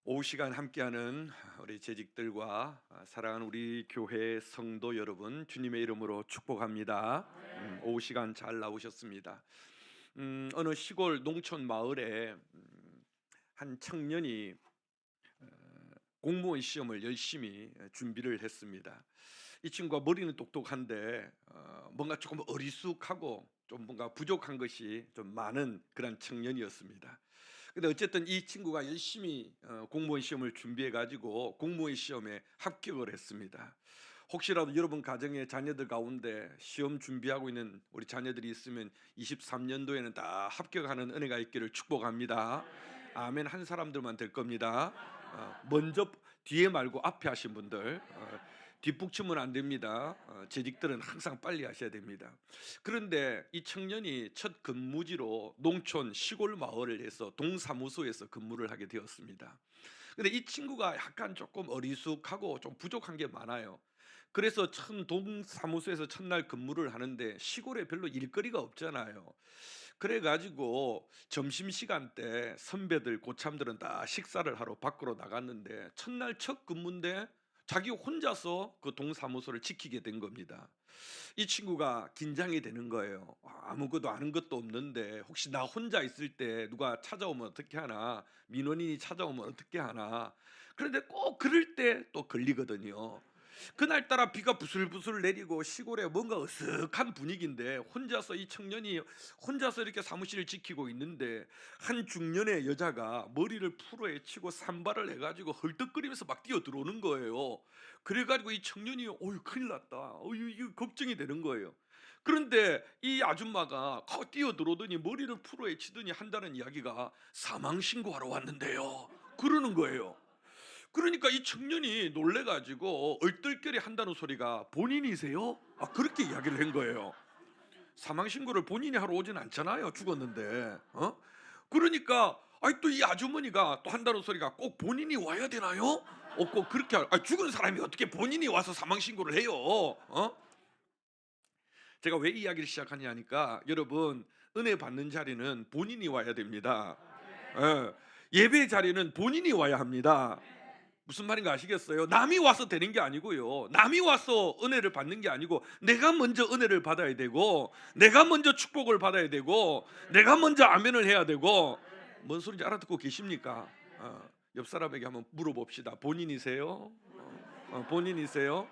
오후 시간 함께하는 우리 재직들과 사랑하는 우리 교회 성도 여러분, 주님의 이름으로 축복합니다. 오후 시간 잘 나오셨습니다. 어느 시골 농촌 마을에 한 청년이 공무원 시험을 열심히 준비를 했습니다. 이 친구가 머리는 똑똑한데 뭔가 조금 어리숙하고 좀 뭔가 부족한 것이 좀 많은 그런 청년이었습니다. 근데 어쨌든 이 친구가 열심히 공무원 시험을 준비해 가지고 공무원 시험에 합격을 했습니다. 혹시라도 여러분 가정의 자녀들 가운데 시험 준비하고 있는 우리 자녀들이 있으면 23년도에는 다 합격하는 은혜가 있기를 축복합니다. 아멘 한 사람들만 될 겁니다. 먼저 뒤에 말고 앞에 하신 분들 뒷북치면 안 됩니다. 재직들은 항상 빨리 하셔야 됩니다. 그런데 이 청년이 첫 근무지로 농촌 시골 마을에서 동사무소에서 근무를 하게 되었습니다. 근데 이 친구가 약간 조금 어리숙하고 좀 부족한 게 많아요. 그래서 처음 동사무소에서 첫날 근무를 하는데 시골에 별로 일거리가 없잖아요. 그래가지고 점심시간 때 선배들 고참들은 다 식사를 하러 밖으로 나갔는데 첫날 첫 근무인데 자기 혼자서 그 동사무소를 지키게 된 겁니다. 이 친구가 긴장이 되는 거예요. 아무것도 아는 것도 없는데 혹시 나 혼자 있을 때 누가 찾아오면 어떻게 하나, 민원인이 찾아오면 어떻게 하나. 그런데 꼭 그럴 때 또 걸리거든요. 그날따라 비가 부슬부슬 내리고 시골에 뭔가 어색한 분위기인데 혼자서 이 청년이 혼자서 이렇게 사무실을 지키고 있는데 한 중년의 여자가 머리를 풀어헤 치고 산발을 해가지고 헐떡거리면서 막 뛰어 들어오는 거예요. 그래가지고 이 청년이 어휴 큰일 났다, 어휴 이거 걱정이 되는 거예요. 그런데 이 아줌마가 뛰어 들어오더니 머리를 풀어헤 치더니 한다는 이야기가 사망 신고하러 왔는데요 그러는 거예요. 그러니까 이 청년이 놀래가지고 얼떨결에 한다는 소리가 본인이세요? 그렇게 이야기를 한 거예요. 사망 신고를 본인이 하러 오진 않잖아요. 죽었는데. 그러니까 또 이 아주머니가 또 한다는 소리가 꼭 본인이 와야 되나요? 꼭 그렇게 죽은 사람이 어떻게 본인이 와서 사망 신고를 해요? 제가 왜 이야기를 시작하냐니까 여러분 은혜 받는 자리는 본인이 와야 됩니다. 예. 예배 자리는 본인이 와야 합니다. 무슨 말인가 아시겠어요? 남이 와서 되는 게 아니고요. 남이 와서 은혜를 받는 게 아니고 내가 먼저 은혜를 받아야 되고 내가 먼저 축복을 받아야 되고 내가 먼저 아멘을 해야 되고. 뭔 소리인지 알아듣고 계십니까? 옆 사람에게 한번 물어봅시다. 본인이세요? 본인이세요?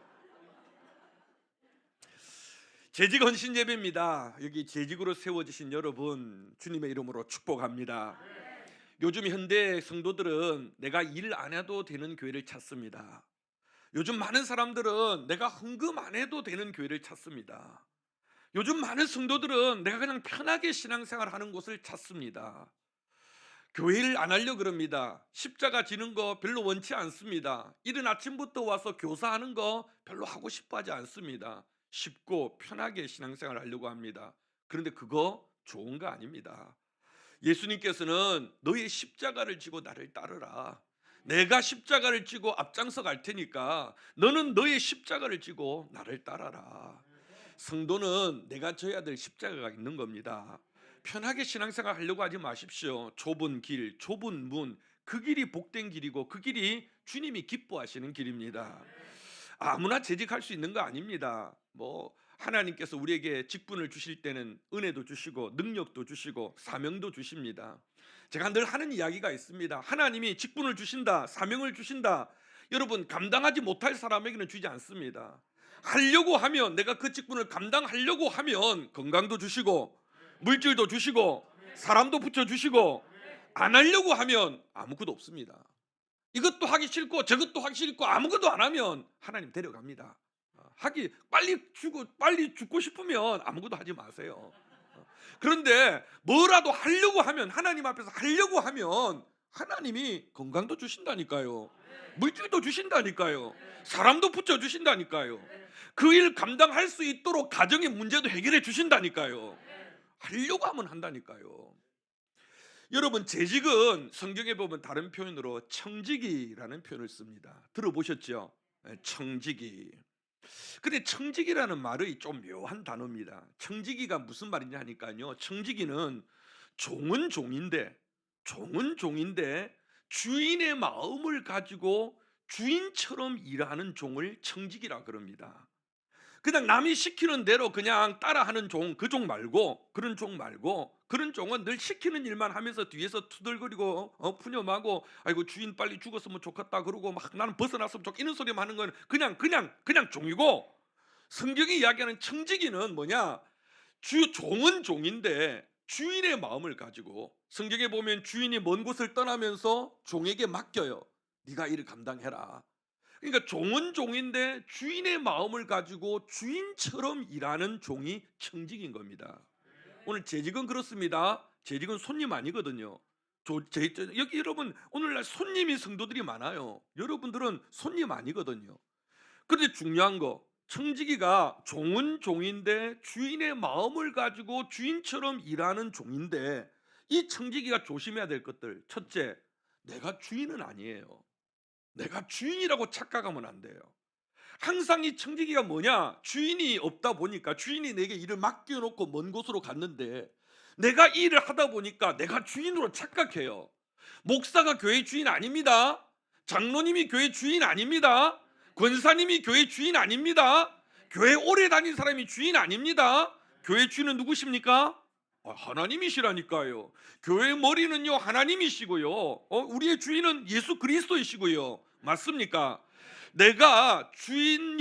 재직 헌신 예배입니다. 여기 재직으로 세워지신 여러분 주님의 이름으로 축복합니다. 요즘 현대 성도들은 내가 일 안 해도 되는 교회를 찾습니다. 요즘 많은 사람들은 내가 헌금 안 해도 되는 교회를 찾습니다. 요즘 많은 성도들은 내가 그냥 편하게 신앙생활 하는 곳을 찾습니다. 교회를 안 하려고 그럽니다. 십자가 지는 거 별로 원치 않습니다. 이른 아침부터 와서 교사하는 거 별로 하고 싶어 하지 않습니다. 쉽고 편하게 신앙생활 하려고 합니다. 그런데 그거 좋은 거 아닙니다. 예수님께서는 너의 십자가를 지고 나를 따르라. 내가 십자가를 지고 앞장서 갈 테니까 너는 너의 십자가를 지고 나를 따라라. 성도는 내가 져야 될 십자가가 있는 겁니다. 편하게 신앙생활 하려고 하지 마십시오. 좁은 길, 좁은 문, 그 길이 복된 길이고 그 길이 주님이 기뻐하시는 길입니다. 아무나 재직할 수 있는 거 아닙니다. 하나님께서 우리에게 직분을 주실 때는 은혜도 주시고 능력도 주시고 사명도 주십니다. 제가 늘 하는 이야기가 있습니다. 하나님이 직분을 주신다, 사명을 주신다. 여러분 감당하지 못할 사람에게는 주지 않습니다. 하려고 하면, 내가 그 직분을 감당하려고 하면 건강도 주시고 물질도 주시고 사람도 붙여주시고, 안 하려고 하면 아무것도 없습니다. 이것도 하기 싫고 저것도 하기 싫고 아무것도 안 하면 하나님 데려갑니다. 빨리 죽고 싶으면 아무것도 하지 마세요. 그런데 뭐라도 하려고 하면, 하나님 앞에서 하려고 하면 하나님이 건강도 주신다니까요. 물질도 주신다니까요. 사람도 붙여 주신다니까요. 그 일 감당할 수 있도록 가정의 문제도 해결해 주신다니까요. 하려고 하면 한다니까요. 여러분 재직은 성경에 보면 다른 표현으로 청지기라는 표현을 씁니다. 들어보셨죠? 청지기. 근데 청지기라는 말이 좀 묘한 단어입니다. 청지기가 무슨 말이냐 하니까요, 청지기는 종은 종인데 주인의 마음을 가지고 주인처럼 일하는 종을 청직이라 그럽니다. 그냥 남이 시키는 대로 그냥 따라하는 종, 그 종 말고, 그런 종 말고, 그런 종은 늘 시키는 일만 하면서 뒤에서 투덜거리고 푸념하고, 아이고 주인 빨리 죽었으면 좋겠다 그러고 막 나는 벗어났으면 좋겠다 이런 소리만 하는 건 그냥 종이고, 성경이 이야기하는 청지기는 뭐냐? 종은 종인데 주인의 마음을 가지고, 성경에 보면 주인이 먼 곳을 떠나면서 종에게 맡겨요. 네가 이를 감당해라. 그러니까 종은 종인데 주인의 마음을 가지고 주인처럼 일하는 종이 청직인 겁니다. 오늘 재직은 그렇습니다. 재직은 손님 아니거든요. 여기 여러분 오늘날 손님이 성도들이 많아요. 여러분들은 손님 아니거든요. 그런데 중요한 거, 청지기가 종은 종인데 주인의 마음을 가지고 주인처럼 일하는 종인데, 이 청지기가 조심해야 될 것들, 첫째, 내가 주인은 아니에요. 내가 주인이라고 착각하면 안 돼요. 항상 이 청지기가 뭐냐? 주인이 없다 보니까, 주인이 내게 일을 맡겨놓고 먼 곳으로 갔는데 내가 이 일을 하다 보니까 내가 주인으로 착각해요. 목사가 교회 주인 아닙니다. 장로님이 교회 주인 아닙니다. 권사님이 교회 주인 아닙니다. 교회 오래 다닌 사람이 주인 아닙니다. 교회 주인은 누구십니까? 하나님이시라니까요. 교회의 머리는요 하나님이시고요, 우리의 주인은 예수 그리스도이시고요. 맞습니까? 내가 주인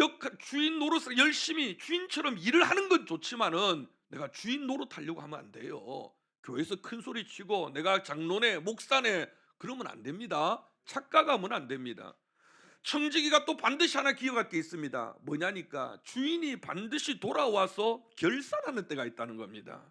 노릇을 열심히 주인처럼 일을 하는 건 좋지만은 내가 주인 노릇하려고 하면 안 돼요. 교회에서 큰 소리 치고 내가 장로네 목사네 그러면 안 됩니다. 착각하면 안 됩니다. 청지기가 또 반드시 하나 기억할 게 있습니다. 뭐냐니까, 주인이 반드시 돌아와서 결산하는 때가 있다는 겁니다.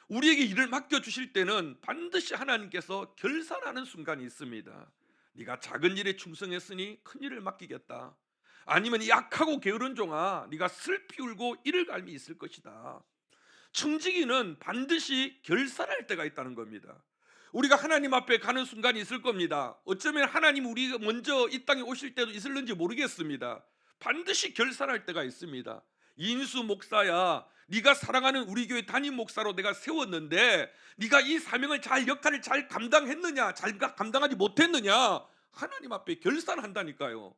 우리에게 일을 맡겨주실 때는 반드시 하나님께서 결산하는 순간이 있습니다. 네가 작은 일에 충성했으니 큰 일을 맡기겠다. 아니면 약하고 게으른 종아, 네가 슬피 울고 이를 갈미 있을 것이다. 청지기는 반드시 결산할 때가 있다는 겁니다. 우리가 하나님 앞에 가는 순간이 있을 겁니다. 어쩌면 하나님 우리가 먼저 이 땅에 오실 때도 있을는지 모르겠습니다. 반드시 결산할 때가 있습니다. 이인수 목사야, 네가 사랑하는 우리 교회 담임 목사로 내가 세웠는데 네가 이 사명을 역할을 잘 감당했느냐, 잘 감당하지 못했느냐, 하나님 앞에 결산한다니까요.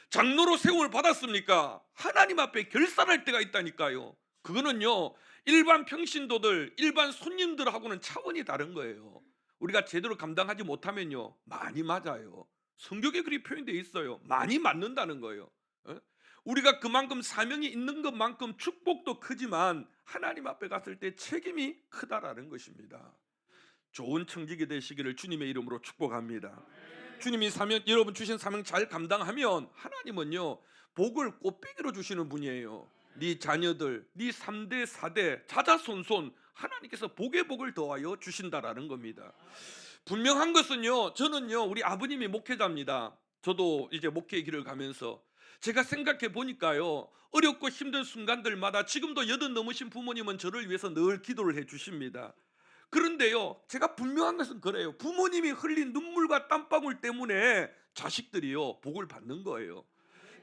장로로 세움을 받았습니까? 하나님 앞에 결산할 때가 있다니까요. 그거는요 일반 평신도들, 일반 손님들하고는 차원이 다른 거예요. 우리가 제대로 감당하지 못하면요 많이 맞아요. 성경에 그렇게 표현되어 있어요. 많이 맞는다는 거예요. 우리가 그만큼 사명이 있는 것만큼 축복도 크지만 하나님 앞에 갔을 때 책임이 크다라는 것입니다. 좋은 청직이 되시기를 주님의 이름으로 축복합니다. 주님이 여러분 주신 사명 잘 감당하면 하나님은요 복을 꽃배기로 주시는 분이에요. 네 자녀들, 네 3대 4대 자자손손 하나님께서 복의 복을 더하여 주신다라는 겁니다. 분명한 것은요, 저는요 우리 아버님이 목회자입니다. 저도 이제 목회의 길을 가면서 제가 생각해 보니까요, 어렵고 힘든 순간들마다 지금도 80 넘으신 부모님은 저를 위해서 늘 기도를 해 주십니다. 그런데요 제가 분명한 것은 그래요. 부모님이 흘린 눈물과 땀방울 때문에 자식들이요 복을 받는 거예요.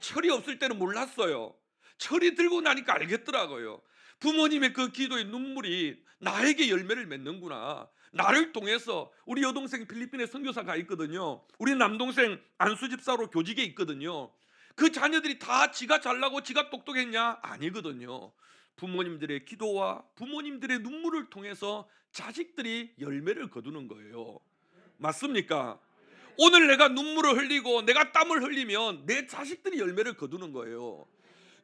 철이 없을 때는 몰랐어요. 철이 들고 나니까 알겠더라고요. 부모님의 그 기도의 눈물이 나에게 열매를 맺는구나. 나를 통해서 우리 여동생 필리핀에 선교사 가 있거든요. 우리 남동생 안수 집사로 교직에 있거든요. 그 자녀들이 다 지가 잘나고 지가 똑똑했냐? 아니거든요. 부모님들의 기도와 부모님들의 눈물을 통해서 자식들이 열매를 거두는 거예요. 맞습니까? 오늘 내가 눈물을 흘리고 내가 땀을 흘리면 내 자식들이 열매를 거두는 거예요.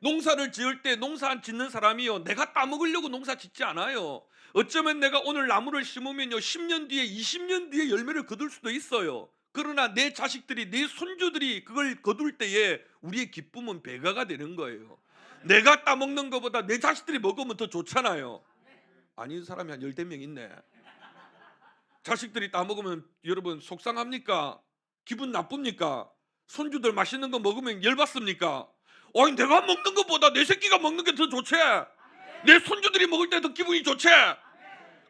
농사를 지을 때 농사 짓는 사람이요 내가 따먹으려고 농사 짓지 않아요. 어쩌면 내가 오늘 나무를 심으면요 10년 뒤에 20년 뒤에 열매를 거둘 수도 있어요. 그러나 내 자식들이, 내 손주들이 그걸 거둘 때에 우리의 기쁨은 배가가 되는 거예요. 내가 따먹는 것보다 내 자식들이 먹으면 더 좋잖아요. 아닌 사람이 한 10명 있네. 자식들이 따먹으면 여러분 속상합니까? 기분 나쁩니까? 손주들 맛있는 거 먹으면 열받습니까? 아니 내가 먹는 것보다 내 새끼가 먹는 게 더 좋지. 내 손주들이 먹을 때 더 기분이 좋지.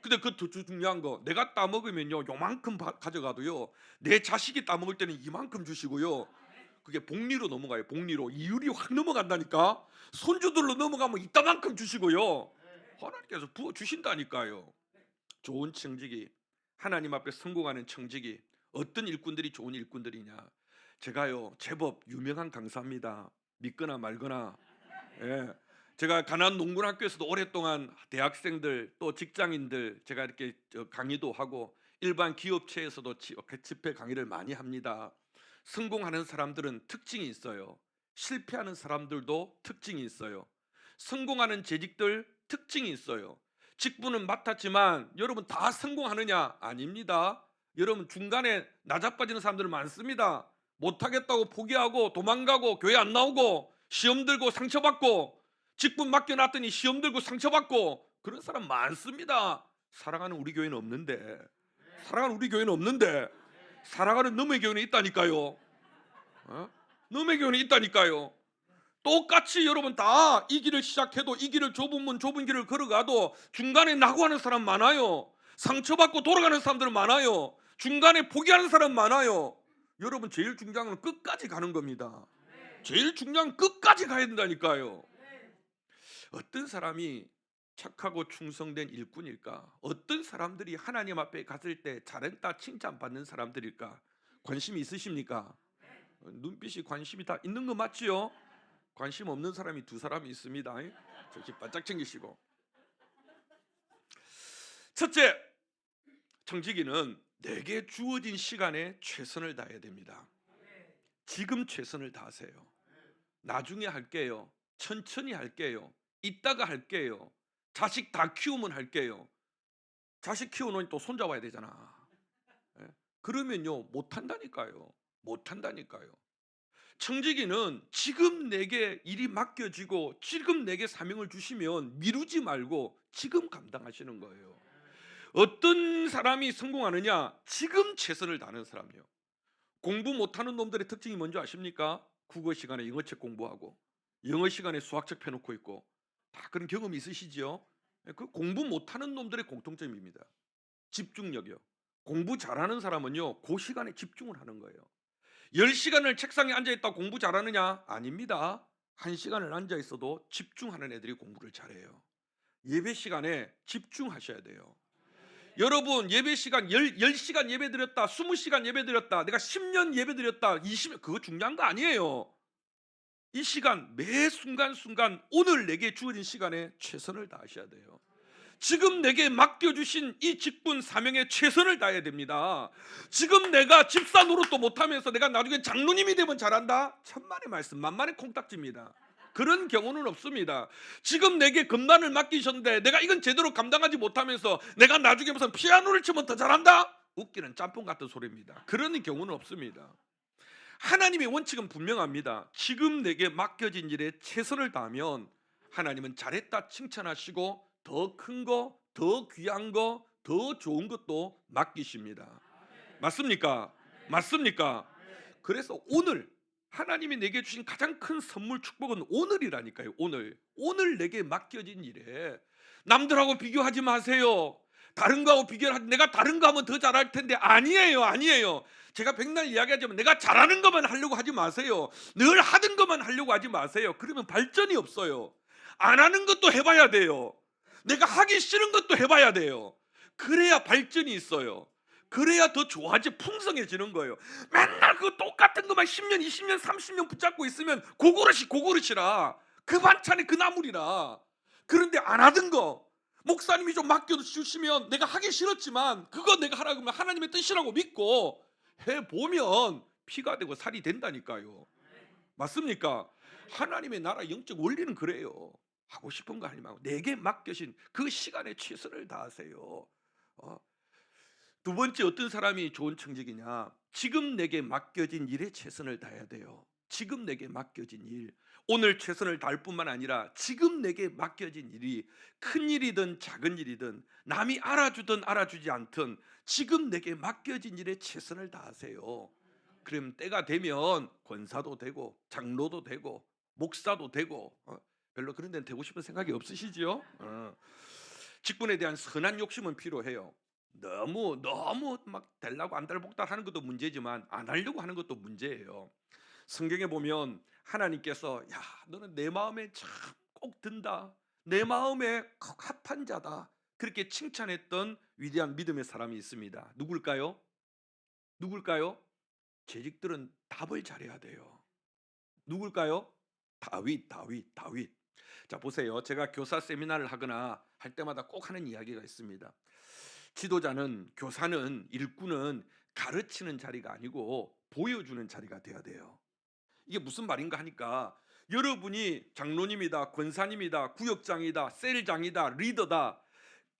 근데 그 더 중요한 거, 내가 따먹으면요 요만큼 가져가도요 내 자식이 따먹을 때는 이만큼 주시고요, 그게 복리로 넘어가요. 복리로 이율이 확 넘어간다니까. 손주들로 넘어가면 이따만큼 주시고요, 하나님께서 부어 주신다니까요. 좋은 청지기, 하나님 앞에 성공하는 청지기, 어떤 일꾼들이 좋은 일꾼들이냐? 제가요 제법 유명한 강사입니다. 믿거나 말거나. 예. 제가 가난 농군학교에서도 오랫동안 대학생들 또 직장인들 제가 이렇게 강의도 하고 일반 기업체에서도 집회 강의를 많이 합니다. 성공하는 사람들은 특징이 있어요. 실패하는 사람들도 특징이 있어요. 성공하는 재직들 특징이 있어요. 직분은 맡았지만 여러분 다 성공하느냐? 아닙니다. 여러분 중간에 나자빠지는 사람들 많습니다. 못하겠다고 포기하고 도망가고 교회 안 나오고 시험 들고 상처받고 직분 맡겨놨더니 시험 들고 상처받고 그런 사람 많습니다. 사랑하는 우리 교회는 없는데, 사랑하는 우리 교회는 없는데 사랑하는 너의 교회는 있다니까요. 어? 너의 교회는 있다니까요. 똑같이 여러분 다 이 길을 시작해도 이 길을 좁은 문 좁은 길을 걸어가도 중간에 낙오하는 사람 많아요. 상처받고 돌아가는 사람들 많아요. 중간에 포기하는 사람 많아요. 여러분 제일 중요한 건 끝까지 가는 겁니다. 제일 중요한 건 끝까지 가야 된다니까요. 어떤 사람이 착하고 충성된 일꾼일까? 어떤 사람들이 하나님 앞에 갔을 때 잘했다 칭찬받는 사람들일까? 관심이 있으십니까? 눈빛이 관심이 다 있는 거 맞지요? 관심 없는 사람이 두 사람이 있습니다. 정신 바짝 챙기시고. 첫째, 청지기는 내게 주어진 시간에 최선을 다해야 됩니다. 지금 최선을 다하세요. 나중에 할게요. 천천히 할게요. 이따가 할게요. 자식 다 키우면 할게요. 자식 키우는 또 손잡아야 되잖아. 예? 그러면요 못한다니까요. 못한다니까요. 청지기는 지금 내게 일이 맡겨지고 지금 내게 사명을 주시면 미루지 말고 지금 감당하시는 거예요. 어떤 사람이 성공하느냐? 지금 최선을 다하는 사람이요. 공부 못하는 놈들의 특징이 뭔지 아십니까? 국어 시간에 영어책 공부하고 영어 시간에 수학책 펴놓고 있고 다 그런 경험이 있으시지요? 그 공부 못하는 놈들의 공통점입니다. 집중력이요. 공부 잘하는 사람은요 그 시간에 집중을 하는 거예요. 10시간을 책상에 앉아있다 공부 잘하느냐? 아닙니다. 1시간을 앉아있어도 집중하는 애들이 공부를 잘해요. 예배 시간에 집중하셔야 돼요. 여러분 예배 시간 10시간 예배 드렸다 20시간 예배 드렸다 내가 10년 예배 드렸다 20년 그거 중요한 거 아니에요. 이 시간 매 순간순간 오늘 내게 주어진 시간에 최선을 다하셔야 돼요. 지금 내게 맡겨주신 이 직분 사명에 최선을 다해야 됩니다. 지금 내가 집사 노릇도 못하면서 내가 나중에 장로님이 되면 잘한다? 천만의 말씀 만만의 콩딱지입니다. 그런 경우는 없습니다. 지금 내게 금단을 맡기셨는데 내가 이건 제대로 감당하지 못하면서 내가 나중에 무슨 피아노를 치면 더 잘한다? 웃기는 짬뽕 같은 소리입니다. 그런 경우는 없습니다. 하나님의 원칙은 분명합니다. 지금 내게 맡겨진 일에 최선을 다하면 하나님은 잘했다 칭찬하시고 더 큰 거, 더 귀한 거, 더 좋은 것도 맡기십니다. 맞습니까? 맞습니까? 그래서 오늘 하나님이 내게 주신 가장 큰 선물 축복은 오늘이라니까요. 오늘 내게 맡겨진 일에 남들하고 비교하지 마세요. 다른 거하고 비교를 내가 다른 거 하면 더 잘할 텐데 아니에요. 제가 백날 이야기하지만 내가 잘하는 것만 하려고 하지 마세요. 늘 하던 것만 하려고 하지 마세요. 그러면 발전이 없어요. 안 하는 것도 해봐야 돼요. 내가 하기 싫은 것도 해봐야 돼요. 그래야 발전이 있어요. 그래야 더 좋아지 풍성해지는 거예요. 맨날 그 똑같은 것만 10년, 20년, 30년 붙잡고 있으면 고그릇이라 그 반찬이 그 나물이라. 그런데 안 하던 거 목사님이 좀 맡겨주시면 내가 하기 싫었지만 그거 내가 하라고 하면 하나님의 뜻이라고 믿고 해보면 피가 되고 살이 된다니까요. 맞습니까? 하나님의 나라 영적 원리는 그래요. 하고 싶은 거 하지 말고 내게 맡겨진 그 시간에 최선을 다하세요. 두 번째, 어떤 사람이 좋은 청직이냐? 지금 내게 맡겨진 일에 최선을 다해야 돼요. 지금 내게 맡겨진 일, 오늘 최선을 다할 뿐만 아니라 지금 내게 맡겨진 일이 큰 일이든 작은 일이든 남이 알아주든 알아주지 않든 지금 내게 맡겨진 일에 최선을 다하세요. 그럼 때가 되면 권사도 되고 장로도 되고 목사도 되고 별로 그런 데는 되고 싶은 생각이 없으시지요? 직분에 대한 선한 욕심은 필요해요. 너무 막 되려고 안달복달 하는 것도 문제지만 안 하려고 하는 것도 문제예요. 성경에 보면 하나님께서 야 너는 내 마음에 참 꼭 든다, 내 마음에 꼭 합한 자다, 그렇게 칭찬했던 위대한 믿음의 사람이 있습니다. 누굴까요? 누굴까요? 재직들은 답을 잘해야 돼요. 누굴까요? 다윗. 자, 보세요. 제가 교사 세미나를 하거나 할 때마다 꼭 하는 이야기가 있습니다. 지도자는, 교사는, 일꾼은 가르치는 자리가 아니고 보여주는 자리가 돼야 돼요. 이게 무슨 말인가 하니까, 여러분이 장로님이다, 권사님이다, 구역장이다, 셀장이다, 리더다,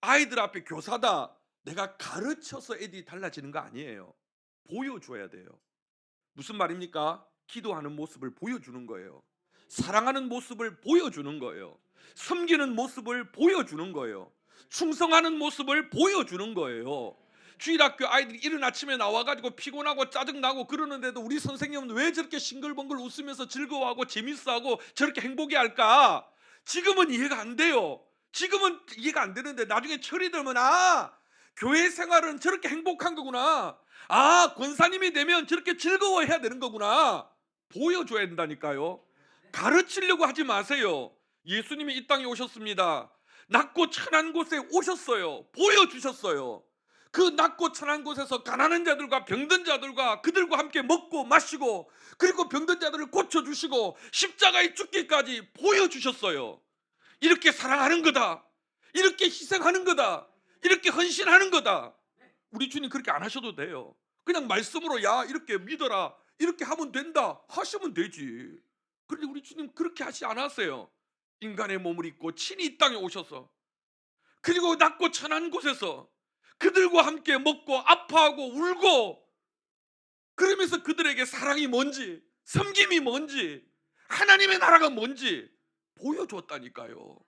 아이들 앞에 교사다, 내가 가르쳐서 애들이 달라지는 거 아니에요. 보여줘야 돼요. 무슨 말입니까? 기도하는 모습을 보여주는 거예요. 사랑하는 모습을 보여주는 거예요. 섬기는 모습을 보여주는 거예요. 충성하는 모습을 보여주는 거예요. 주일학교 아이들이 이른 아침에 나와가지고 피곤하고 짜증나고 그러는데도 우리 선생님은 왜 저렇게 싱글벙글 웃으면서 즐거워하고 재밌어하고 저렇게 행복해 할까? 지금은 이해가 안 돼요. 지금은 이해가 안 되는데 나중에 철이 들면, 교회 생활은 저렇게 행복한 거구나, 권사님이 되면 저렇게 즐거워해야 되는 거구나, 보여줘야 된다니까요. 가르치려고 하지 마세요. 예수님이 이 땅에 오셨습니다. 낮고 천한 곳에 오셨어요. 보여주셨어요. 그 낮고 천한 곳에서 가난한 자들과 병든 자들과 그들과 함께 먹고 마시고, 그리고 병든 자들을 고쳐주시고 십자가에 죽기까지 보여주셨어요. 이렇게 사랑하는 거다, 이렇게 희생하는 거다, 이렇게 헌신하는 거다. 우리 주님 그렇게 안 하셔도 돼요. 그냥 말씀으로 야 이렇게 믿어라, 이렇게 하면 된다 하시면 되지. 그런데 우리 주님 그렇게 하지 않았어요. 인간의 몸을 입고 친히 이 땅에 오셔서, 그리고 낮고 천한 곳에서 그들과 함께 먹고 아파하고 울고, 그러면서 그들에게 사랑이 뭔지, 섬김이 뭔지, 하나님의 나라가 뭔지 보여줬다니까요.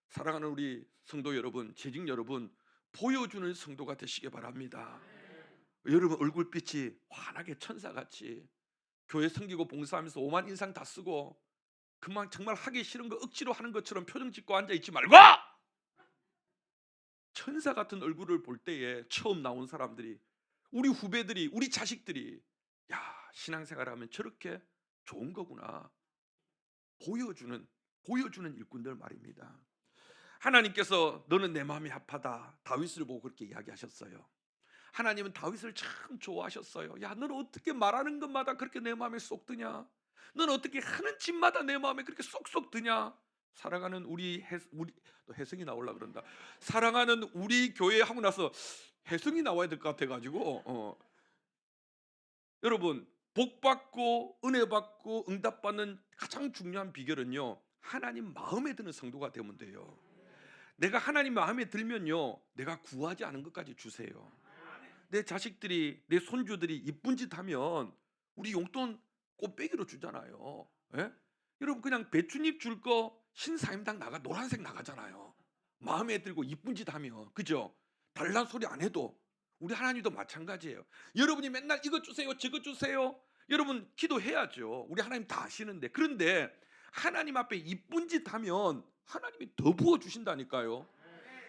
사랑하는 우리 성도 여러분, 재직 여러분, 보여주는 성도가 되시기 바랍니다. 여러분 얼굴빛이 환하게 천사같이, 교회 섬기고 봉사하면서 오만 인상 다 쓰고 그만 정말 하기 싫은 거 억지로 하는 것처럼 표정 짓고 앉아있지 말고, 천사 같은 얼굴을 볼 때에 처음 나온 사람들이, 우리 후배들이, 우리 자식들이, 야, 신앙생활하면 저렇게 좋은 거구나, 보여주는 일꾼들 말입니다. 하나님께서 너는 내 마음이 합하다, 다윗을 보고 그렇게 이야기하셨어요. 하나님은 다윗을 참 좋아하셨어요. 야, 너는 어떻게 말하는 것마다 그렇게 내 마음에 쏙 드냐? 너는 어떻게 하는 짓마다 내 마음에 그렇게 쏙쏙 드냐? 사랑하는 우리 또 혜성이 나오려 그런다. 사랑하는 우리 교회 하고 나서 혜성이 나와야 될 것 같아가지고, 여러분, 복 받고 은혜 받고 응답 받는 가장 중요한 비결은요, 하나님 마음에 드는 성도가 되면 돼요. 내가 하나님 마음에 들면요, 내가 구하지 않은 것까지 주세요. 내 자식들이, 내 손주들이 이쁜 짓 하면 우리 용돈 꽃배기로 주잖아요. 예? 여러분 그냥 배춧잎 줄 거 신사임당 나가 노란색 나가잖아요. 마음에 들고 이쁜 짓 하면, 그죠? 달란 소리 안 해도. 우리 하나님도 마찬가지예요. 여러분이 맨날 이것 주세요 저것 주세요, 여러분 기도해야죠. 우리 하나님 다 아시는데. 그런데 하나님 앞에 이쁜 짓 하면 하나님이 더 부어 주신다니까요.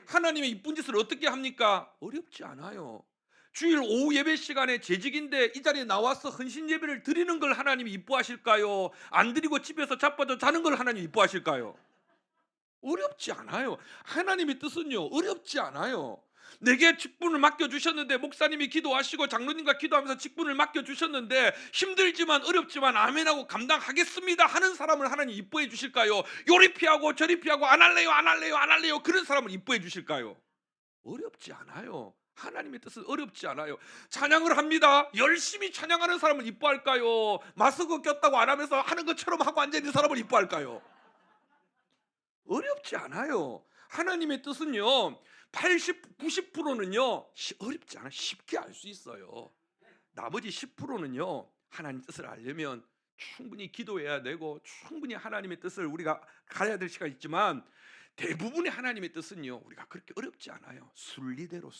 하나님의 이쁜 짓을 어떻게 합니까? 어렵지 않아요. 주일 오후 예배 시간에 재직인데 이 자리에 나와서 헌신 예배를 드리는 걸 하나님이 이뻐하실까요? 안 드리고 집에서 자빠져 자는 걸 하나님이 이뻐하실까요? 어렵지 않아요. 하나님의 뜻은요, 어렵지 않아요. 내게 직분을 맡겨주셨는데, 목사님이 기도하시고 장로님과 기도하면서 직분을 맡겨주셨는데, 힘들지만 어렵지만 아멘하고 감당하겠습니다 하는 사람을 하나님 이뻐해 주실까요? 요리 피하고 저리 피하고 안 할래요 그런 사람을 이뻐해 주실까요? 어렵지 않아요. 하나님의 뜻은 어렵지 않아요. 찬양을 합니다. 열심히 찬양하는 사람을 이뻐할까요? 마스크 꼈다고 안 하면서 하는 것처럼 하고 앉아있는 사람을 이뻐할까요? 어렵지 않아요. 하나님의 뜻은요, 80, 90%는요 어렵지 않아, 쉽게 알 수 있어요. 나머지 10%는요 하나님 뜻을 알려면 충분히 기도해야 되고, 충분히 하나님의 뜻을 우리가 가야 될 시간 있지만, 대부분의 하나님의 뜻은요 우리가 그렇게 어렵지 않아요. 순리대로.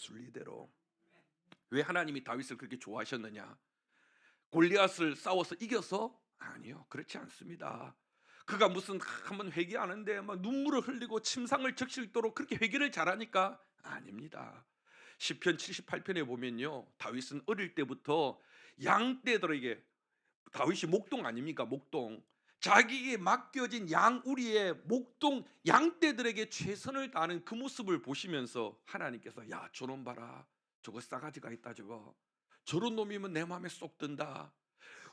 왜 하나님이 다윗을 그렇게 좋아하셨느냐? 골리앗을 싸워서 이겨서? 아니요, 그렇지 않습니다. 그가 무슨 한번 회개하는데 막 눈물을 흘리고 침상을 적실도록 그렇게 회개를 잘하니까? 아닙니다. 시편 78편에 보면요, 다윗은 어릴 때부터 양떼들에게, 다윗이 목동 아닙니까? 목동. 자기에게 맡겨진 양우리의 목동 양떼들에게 최선을 다하는 그 모습을 보시면서 하나님께서, 야 저놈 봐라, 저거 싸가지가 있다, 저거 저런 놈이면 내 마음에 쏙 든다.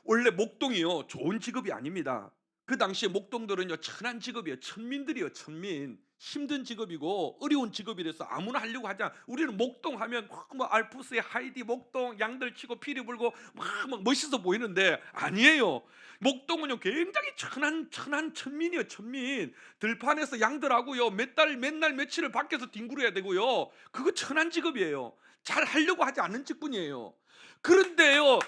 원래 목동이요 좋은 직업이 아닙니다. 그 당시에 목동들은요 천한 직업이에요. 천민들이요 천민. 힘든 직업이고 어려운 직업이라서 아무나 하려고 하지 않아. 우리는 목동 하면 뭐 알프스의 하이디 목동 양들 치고 피리 불고 막 멋있어 보이는데 아니에요. 목동은요 굉장히 천한 천민이에요 천민. 들판에서 양들하고요 맨날 며칠을 밖에서 뒹굴어야 되고요. 그거 천한 직업이에요. 잘 하려고 하지 않는 직분이에요. 그런데요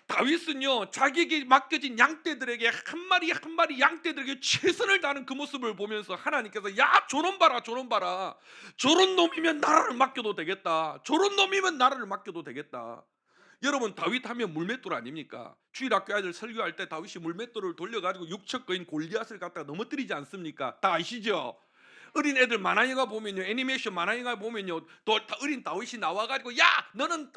다윗은요 자기에게 맡겨진 양떼들에게 한 마리 한 마리 양떼들에게 최선을 다하는 그 모습을 보면서 하나님께서 야 저놈 봐라 저놈 봐라 저런 놈이면 나라를 맡겨도 되겠다 저런 놈이면 나라를 맡겨도 되겠다. 여러분 다윗 하면 물맷돌 아닙니까? 주일학교 아이들 설교할 때 다윗이 물맷돌을 돌려가지고 육척거인 골리앗을 갖다가 넘어뜨리지 않습니까? 다 아시죠? 어린 애들 만화 영화 보면요 애니메이션 만화 영화 보면요 또 어린 다윗이 나와가지고 야 너는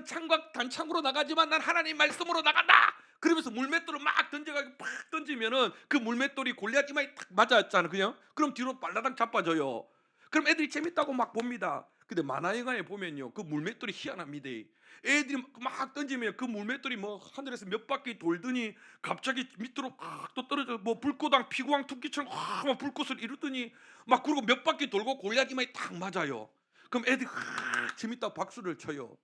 창과 단창으로 나가지만 난 하나님 말씀으로 나간다 그러면서 물맷돌을 막 던져가지고 팍 던지면은 그 물맷돌이 골리앗 이마에 딱 맞았잖아 그냥. 그럼 뒤로 발라당 자빠져요. 그럼 애들이 재밌다고 막 봅니다. 근데 만화 영화에 보면요 그 물맷돌이 희한합니다. 애들이 막 던지면 그 물맷돌이 뭐 하늘에서 몇 바퀴 돌더니 갑자기 밑으로 팍 또 떨어져 뭐 불꽃왕 피구왕 토끼처럼 막 불꽃을 이루더니 막 그러고 몇 바퀴 돌고 골리앗 이마에 딱 맞아요. 그럼 애들이 재밌다고 박수를 쳐요.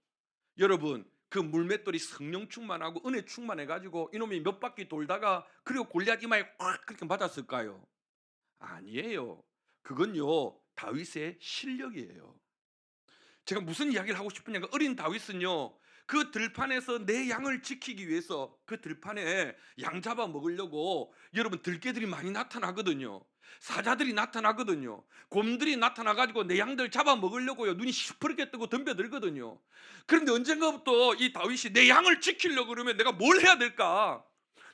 여러분 그 물맷돌이 성령 충만하고 은혜 충만해가지고 이놈이 몇 바퀴 돌다가 그리고 골리앗 이마에 확 그렇게 맞았을까요? 아니에요. 그건요 다윗의 실력이에요. 제가 무슨 이야기를 하고 싶으냐면 어린 다윗은요 그 들판에서 내 양을 지키기 위해서 그 들판에 양 잡아 먹으려고 여러분 들개들이 많이 나타나거든요. 사자들이 나타나거든요. 곰들이 나타나가지고 내 양들 잡아 먹으려고요 눈이 시퍼렇게 뜨고 덤벼들거든요. 그런데 언젠가부터 이 다윗이 내 양을 지키려고 그러면 내가 뭘 해야 될까?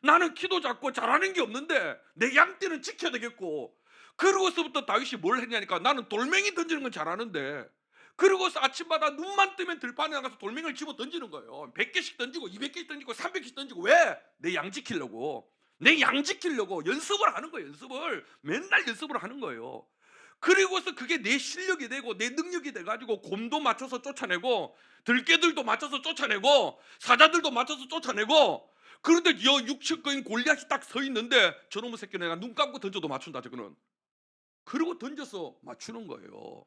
나는 키도 작고 잘하는 게 없는데 내 양떼는 지켜야 되겠고. 그러고서부터 다윗이 뭘 했냐니까 나는 돌멩이 던지는 건 잘하는데 그러고서 아침마다 눈만 뜨면 들판에 나가서 돌멩이를 집어 던지는 거예요. 100개씩 던지고 200개씩 던지고 300개씩 던지고. 왜? 내 양 지키려고. 내 양 지키려고 연습을 하는 거예요. 연습을 맨날 연습을 하는 거예요. 그리고서 그게 내 실력이 되고 내 능력이 돼가지고 곰도 맞춰서 쫓아내고 들개들도 맞춰서 쫓아내고 사자들도 맞춰서 쫓아내고. 그런데 여 육척거인 골리앗이 딱 서 있는데 저놈의 새끼 내가 눈 감고 던져도 맞춘다 저거는. 그리고 던져서 맞추는 거예요.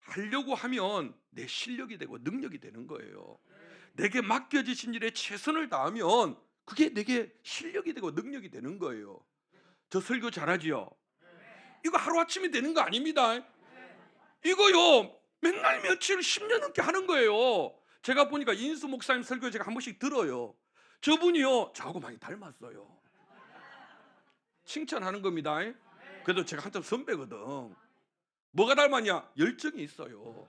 하려고 하면 내 실력이 되고 능력이 되는 거예요. 내게 맡겨지신 일에 최선을 다하면 그게 내게 실력이 되고 능력이 되는 거예요. 저 설교 잘하지요? 이거 하루아침에 되는 거 아닙니다. 이거요 맨날 며칠 10년 넘게 하는 거예요. 제가 보니까 인수 목사님 설교 제가 한 번씩 들어요. 저분이요 저하고 많이 닮았어요. 칭찬하는 겁니다. 그래도 제가 한참 선배거든. 뭐가 닮았냐? 열정이 있어요.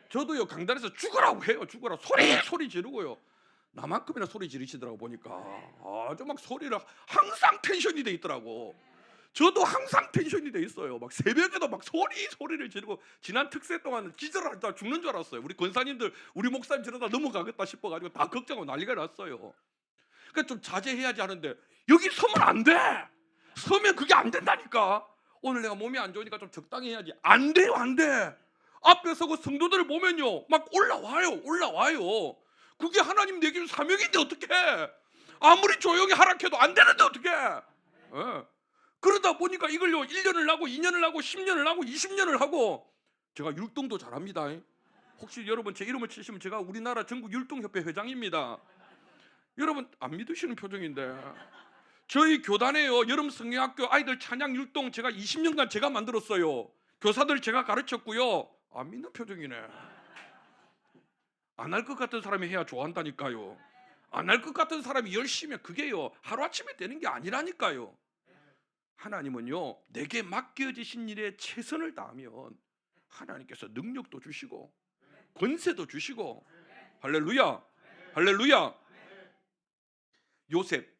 저도요 강단에서 죽으라고 해요. 죽으라 소리 지르고요. 나만큼이나 소리 지르시더라고 보니까 아주 막 소리를 항상 텐션이 돼 있더라고. 저도 항상 텐션이 돼 있어요. 막 새벽에도 막 소리를 지르고 지난 특세 동안 기절하다 죽는 줄 알았어요. 우리 권사님들 우리 목사님 저러다 넘어가겠다 싶어가지고 다 걱정하고 난리가 났어요. 그러니까 좀 자제해야지 하는데 여기 서면 안 돼. 서면 그게 안 된다니까. 오늘 내가 몸이 안 좋으니까 좀 적당히 해야지. 안 돼요 안 돼. 앞에 서고 성도들을 보면요 막 올라와요. 그게 하나님 내게 준 사명인데 어떡해. 아무리 조용히 하락해도 안 되는데 어떡해. 예. 그러다 보니까 이걸요 1년을 하고 2년을 하고 10년을 하고 20년을 하고. 제가 율동도 잘합니다. 혹시 여러분 제 이름을 치시면 제가 우리나라 전국 율동협회 회장입니다. 여러분 안 믿으시는 표정인데 저희 교단에요 여름 성경학교 아이들 찬양 율동 제가 20년간 제가 만들었어요. 교사들 제가 가르쳤고요. 안 믿는 표정이네. 안 할 것 같은 사람이 해야 좋아한다니까요. 안 할 것 같은 사람이 열심히 그게요 하루아침에 되는 게 아니라니까요. 하나님은요 내게 맡겨지신 일에 최선을 다하면 하나님께서 능력도 주시고 권세도 주시고. 할렐루야 할렐루야. 요셉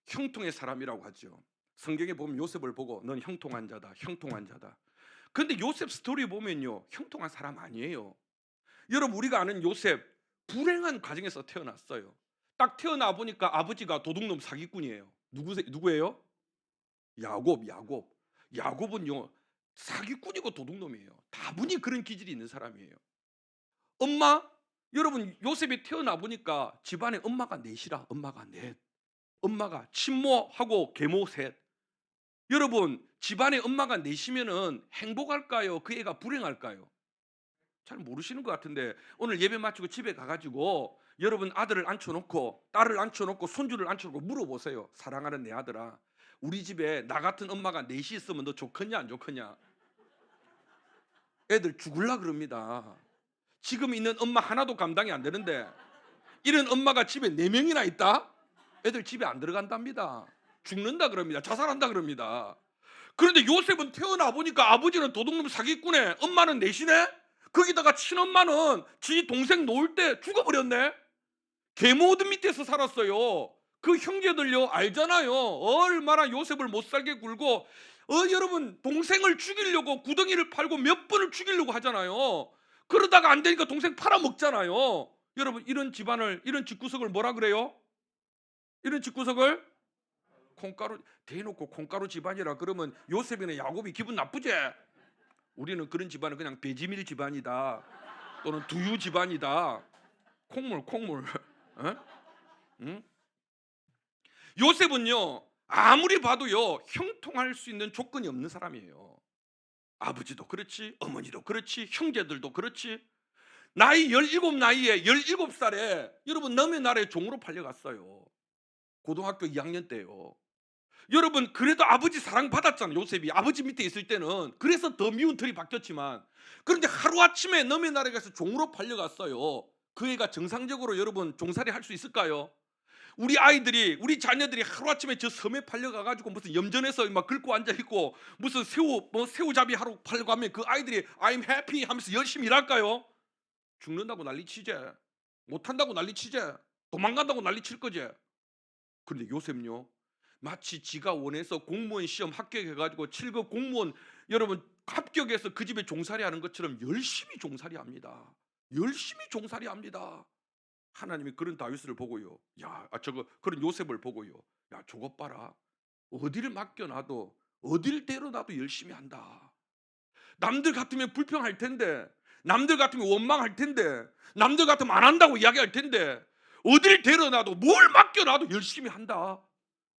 형통의 사람이라고 하죠. 성경에 보면 요셉을 보고 넌 형통한 자다 형통한 자다. 근데 요셉 스토리 보면요 형통한 사람 아니에요. 여러분 우리가 아는 요셉 불행한 가정에서 태어났어요. 딱 태어나 보니까 아버지가 도둑놈 사기꾼이에요. 누구예요? 야곱은요 사기꾼이고 도둑놈이에요. 다분히 그런 기질이 있는 사람이에요. 엄마 여러분 요셉이 태어나 보니까 집안에 엄마가 넷이라, 엄마가 넷, 엄마가 친모하고 계모 셋. 여러분 집안에 엄마가 넷이면은 행복할까요? 그 애가 불행할까요? 잘 모르시는 것 같은데 오늘 예배 마치고 집에 가가지고 여러분 아들을 앉혀놓고 딸을 앉혀놓고 손주를 앉혀놓고 물어보세요. 사랑하는 내 아들아, 우리 집에 나 같은 엄마가 넷이 있으면 너 좋겠냐 안 좋겠냐? 애들 죽을라 그럽니다. 지금 있는 엄마 하나도 감당이 안 되는데 이런 엄마가 집에 4명이나 있다? 애들 집에 안 들어간답니다. 죽는다 그럽니다. 자살한다 그럽니다. 그런데 요셉은 태어나 보니까 아버지는 도둑놈 사기꾼에 엄마는 넷이네? 거기다가 친엄마는 지 동생 놓을 때 죽어버렸네? 계모드 밑에서 살았어요. 그 형제들요 알잖아요. 얼마나 요셉을 못 살게 굴고 여러분 동생을 죽이려고 구덩이를 팔고 몇 번을 죽이려고 하잖아요. 그러다가 안 되니까 동생 팔아먹잖아요. 여러분 이런 집안을, 이런 집구석을 뭐라 그래요? 이런 집구석을 콩가루, 대놓고 콩가루 집안이라 그러면 요셉이나 야곱이 기분 나쁘지? 우리는 그런 집안은 그냥 배지밀 집안이다 또는 두유 집안이다. 콩물 어? 응? 요셉은요 아무리 봐도요 형통할 수 있는 조건이 없는 사람이에요. 아버지도 그렇지, 어머니도 그렇지, 형제들도 그렇지. 나이 17 나이에 17살에 여러분 남의 나라에 종으로 팔려갔어요. 고등학교 2학년 때요. 여러분 그래도 아버지 사랑 받았잖아요. 요셉이 아버지 밑에 있을 때는. 그래서 더 미운 털이 박혔지만, 그런데 하루아침에 남의 나라에 가서 종으로 팔려갔어요. 그 애가 정상적으로 여러분 종살이 할 수 있을까요? 우리 아이들이, 우리 자녀들이 하루아침에 저 섬에 팔려가가지고 무슨 염전에서 막 긁고 앉아있고 무슨 새우잡이 하러 팔려가면 그 아이들이 I'm happy 하면서 열심히 일할까요? 죽는다고 난리치지, 못한다고 난리치지, 도망간다고 난리칠 거지. 그런데 요셉요 마치 지가 원해서 공무원 시험 합격해가지고 7급 공무원 여러분 합격해서 그 집에 종살이 하는 것처럼 열심히 종살이 합니다. 열심히 종살이 합니다. 하나님이 그런 다윗을 보고요, 그런 요셉을 보고요, 야 저것 봐라, 어디를 맡겨놔도 어딜 데려놔도 열심히 한다. 남들 같으면 불평할 텐데, 남들 같으면 원망할 텐데, 남들 같으면 안 한다고 이야기할 텐데 어딜 데려놔도 뭘 맡겨놔도 열심히 한다.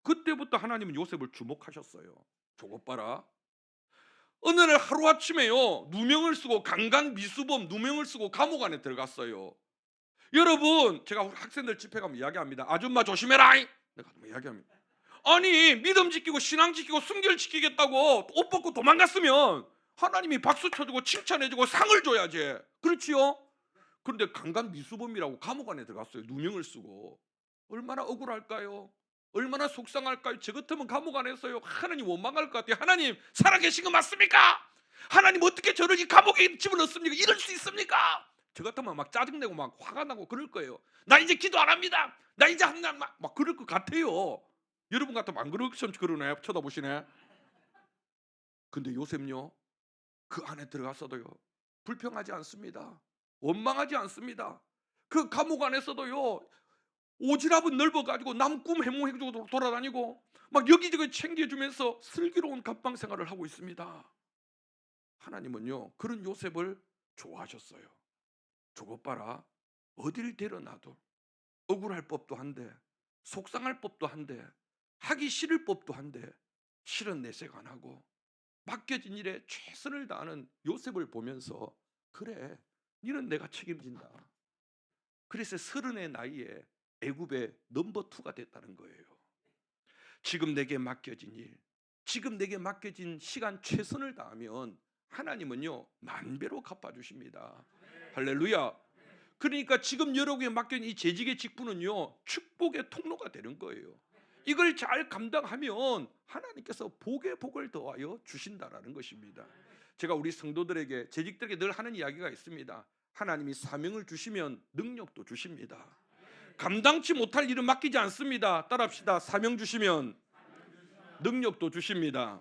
그때부터 하나님은 요셉을 주목하셨어요. 저것 봐라, 어느 날 하루아침에요 누명을 쓰고, 강간미수범 누명을 쓰고 감옥 안에 들어갔어요. 여러분 제가 우리 학생들 집회 가면 이야기합니다. 아줌마 조심해라. 내가 이야기합니다. 아니 믿음 지키고 신앙 지키고 순결 지키겠다고 옷 벗고 도망갔으면 하나님이 박수 쳐주고 칭찬해주고 상을 줘야지. 그렇지요? 그런데 강간 미수범이라고 감옥 안에 들어갔어요. 누명을 쓰고. 얼마나 억울할까요? 얼마나 속상할까요? 저 같으면 감옥 안에서요 하나님 원망할 것 같아요. 하나님 살아계신 거 맞습니까? 하나님 어떻게 저를 이 감옥에 집어넣습니까? 이럴 수 있습니까? 저 같으면 막 짜증내고 막 화가 나고 그럴 거예요. 나 이제 기도 안 합니다. 나 이제 하나님 막 그럴 것 같아요. 여러분 같으면 안 그럴 것처럼 그러네. 쳐다보시네. 근데 요셉요 그 안에 들어갔어도요 불평하지 않습니다. 원망하지 않습니다. 그 감옥 안에서도요 오지랖은 넓어가지고 남 꿈 해몽해주고 돌아다니고 막 여기저기 챙겨주면서 슬기로운 갑방 생활을 하고 있습니다. 하나님은요 그런 요셉을 좋아하셨어요. 저것 봐라, 어딜 데려놔도 억울할 법도 한데, 속상할 법도 한데, 하기 싫을 법도 한데 실은 내색 안 하고 맡겨진 일에 최선을 다하는 요셉을 보면서, 그래 니는 내가 책임진다. 그래서 30의 나이에 애굽의 넘버 2가 됐다는 거예요. 지금 내게 맡겨진 일, 지금 내게 맡겨진 시간 최선을 다하면 하나님은요 만배로 갚아주십니다. 할렐루야. 그러니까 지금 여러분에게 맡겨진 이 재직의 직분은요 축복의 통로가 되는 거예요. 이걸 잘 감당하면 하나님께서 복에 복을 더하여 주신다라는 것입니다. 제가 우리 성도들에게, 재직들에게 늘 하는 이야기가 있습니다. 하나님이 사명을 주시면 능력도 주십니다. 감당치 못할 일은 맡기지 않습니다. 따라합시다. 사명 주시면 능력도 주십니다.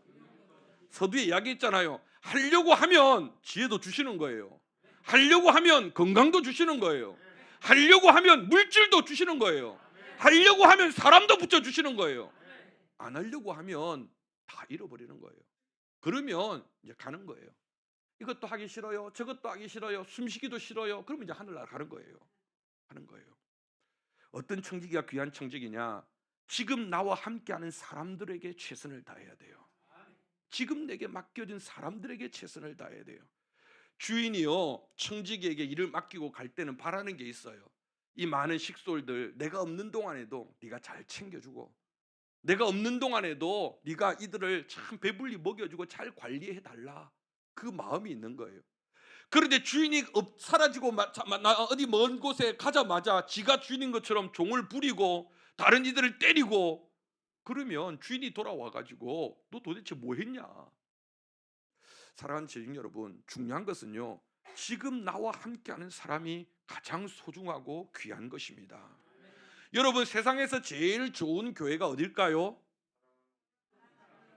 서두에 이야기했잖아요. 하려고 하면 지혜도 주시는 거예요. 하려고 하면 건강도 주시는 거예요. 하려고 하면 물질도 주시는 거예요. 하려고 하면 사람도 붙여주시는 거예요. 안 하려고 하면 다 잃어버리는 거예요. 그러면 이제 가는 거예요. 이것도 하기 싫어요, 저것도 하기 싫어요, 숨쉬기도 싫어요. 그러면 이제 하늘나라 가는 거예요. 하는 거예요. 어떤 청지기가 귀한 청지기냐? 지금 나와 함께하는 사람들에게 최선을 다해야 돼요. 지금 내게 맡겨진 사람들에게 최선을 다해야 돼요. 주인이요, 청지기에게 일을 맡기고 갈 때는 바라는 게 있어요. 이 많은 식솔들 내가 없는 동안에도 네가 잘 챙겨주고, 내가 없는 동안에도 네가 이들을 참 배불리 먹여주고 잘 관리해 달라, 그 마음이 있는 거예요. 그런데 주인이 사라지고 어디 먼 곳에 가자마자 지가 주인인 것처럼 종을 부리고 다른 이들을 때리고, 그러면 주인이 돌아와 가지고 너 도대체 뭐 했냐? 사랑하는 재직 여러분, 중요한 것은요, 지금 나와 함께하는 사람이 가장 소중하고 귀한 것입니다. 여러분, 세상에서 제일 좋은 교회가 어딜까요?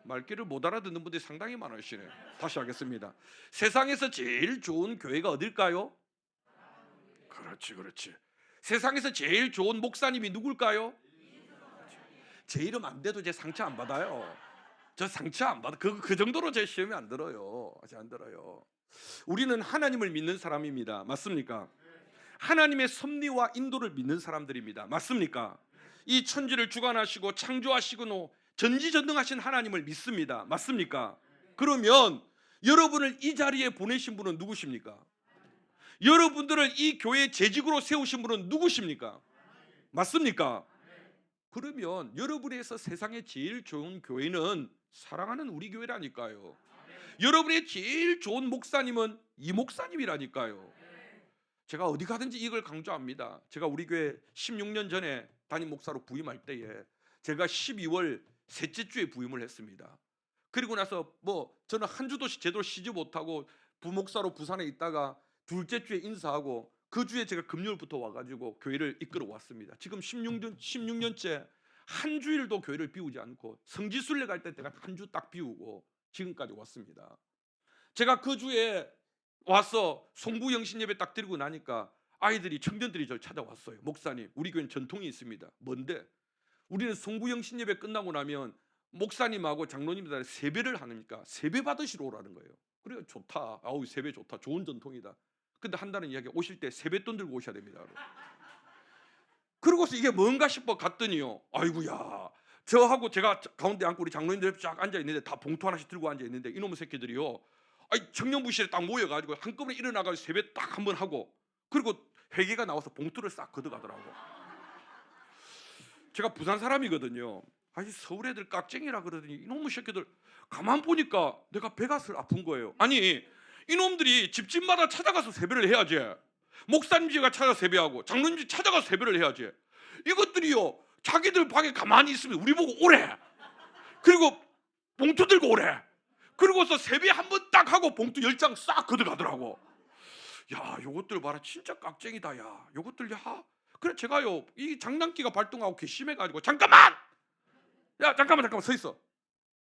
말귀를 못 알아듣는 분들이 상당히 많으시네요. 다시 하겠습니다. 세상에서 제일 좋은 교회가 어딜까요? 그렇지. 세상에서 제일 좋은 목사님이 누굴까요? 제 이름 안 돼도 제 상처 안 받아요. 저 상처 안 받아. 그 정도로 제 시험이 안 들어요. 아직 안 들어요. 우리는 하나님을 믿는 사람입니다. 맞습니까? 하나님의 섭리와 인도를 믿는 사람들입니다. 맞습니까? 이 천지를 주관하시고 창조하시고 전지전능하신 하나님을 믿습니다. 맞습니까? 그러면 여러분을 이 자리에 보내신 분은 누구십니까? 여러분들을 이 교회의 재직으로 세우신 분은 누구십니까? 맞습니까? 그러면 여러분에서 세상에 제일 좋은 교회는 사랑하는 우리 교회라니까요. 여러분의 제일 좋은 목사님은 이 목사님이라니까요. 제가 어디 가든지 이걸 강조합니다. 제가 우리 교회 16년 전에 담임 목사로 부임할 때에 제가 12월 셋째 주에 부임을 했습니다. 그리고 나서 저는 한 주도 제대로 쉬지 못하고 부목사로 부산에 있다가 둘째 주에 인사하고 그 주에 제가 금요일부터 와가지고 교회를 이끌어 왔습니다. 지금 16년째 한 주일도 교회를 비우지 않고 성지순례 갈 때 제가 한 주 딱 비우고 지금까지 왔습니다. 제가 그 주에 와서 송구영신 예배 딱 드리고 나니까 아이들이, 청년들이 저를 찾아왔어요. 목사님, 우리 교회는 전통이 있습니다. 뭔데? 우리는 송구영신 예배 끝나고 나면 목사님하고 장로님들 세배를 하니까 세배 받으시러 오라는 거예요. 그래요, 좋다. 아우, 세배 좋다. 좋은 전통이다. 근데 한다는 이야기, 오실 때 세뱃돈 들고 오셔야 됩니다. 그러고서 이게 뭔가 싶어 갔더니요, 아이고야, 저하고 제가 가운데 앉고 우리 장로님들 쫙 앉아 있는데 다 봉투 하나씩 들고 앉아 있는데 이놈의 새끼들이요, 청년부실에 딱 모여가지고 한꺼번에 일어나가지고 세배 딱 한번 하고, 그리고 회계가 나와서 봉투를 싹 걷어가더라고. 제가 부산 사람이거든요. 서울 애들 깍쟁이라 그러더니 이놈의 새끼들, 가만 보니까 내가 배가 슬 아픈 거예요. 아니, 이놈들이 집집마다 찾아가서 세배를 해야지. 목사님 집에 찾아서 세배하고 장로님 집 찾아가서 세배를 해야지. 이것들이요, 자기들 방에 가만히 있으면 우리 보고 오래. 그리고 봉투 들고 오래. 그리고서 세배 한 번 딱 하고 봉투 10장 싹 걷어가더라고. 야, 요것들 봐라, 진짜 깍쟁이다. 야, 요것들, 야. 그래, 제가요, 이 장난기가 발동하고 괘씸해가지고, 잠깐만 서 있어.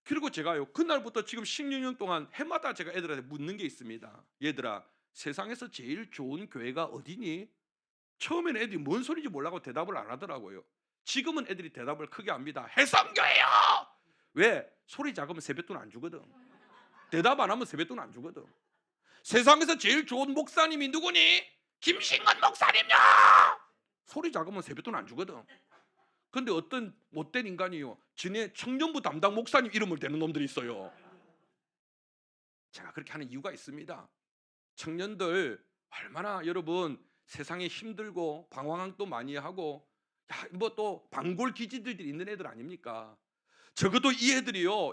그리고 제가요, 그날부터 지금 16년 동안 해마다 제가 애들한테 묻는 게 있습니다. 얘들아, 세상에서 제일 좋은 교회가 어디니? 처음에는 애들이 뭔 소리인지 몰라고 대답을 안 하더라고요. 지금은 애들이 대답을 크게 합니다. 해성교회요! 왜? 소리 작으면 세뱃돈 안 주거든. 대답 안 하면 세뱃돈 안 주거든. 세상에서 제일 좋은 목사님이 누구니? 김신건 목사님요! 소리 작으면 세뱃돈 안 주거든. 근데 어떤 못된 인간이요, 지네 청년부 담당 목사님 이름을 대는 놈들이 있어요. 제가 그렇게 하는 이유가 있습니다. 청년들 얼마나 여러분 세상에 힘들고 방황도 많이 하고 또 방골 기지들이 있는 애들 아닙니까? 적어도 이 애들이요,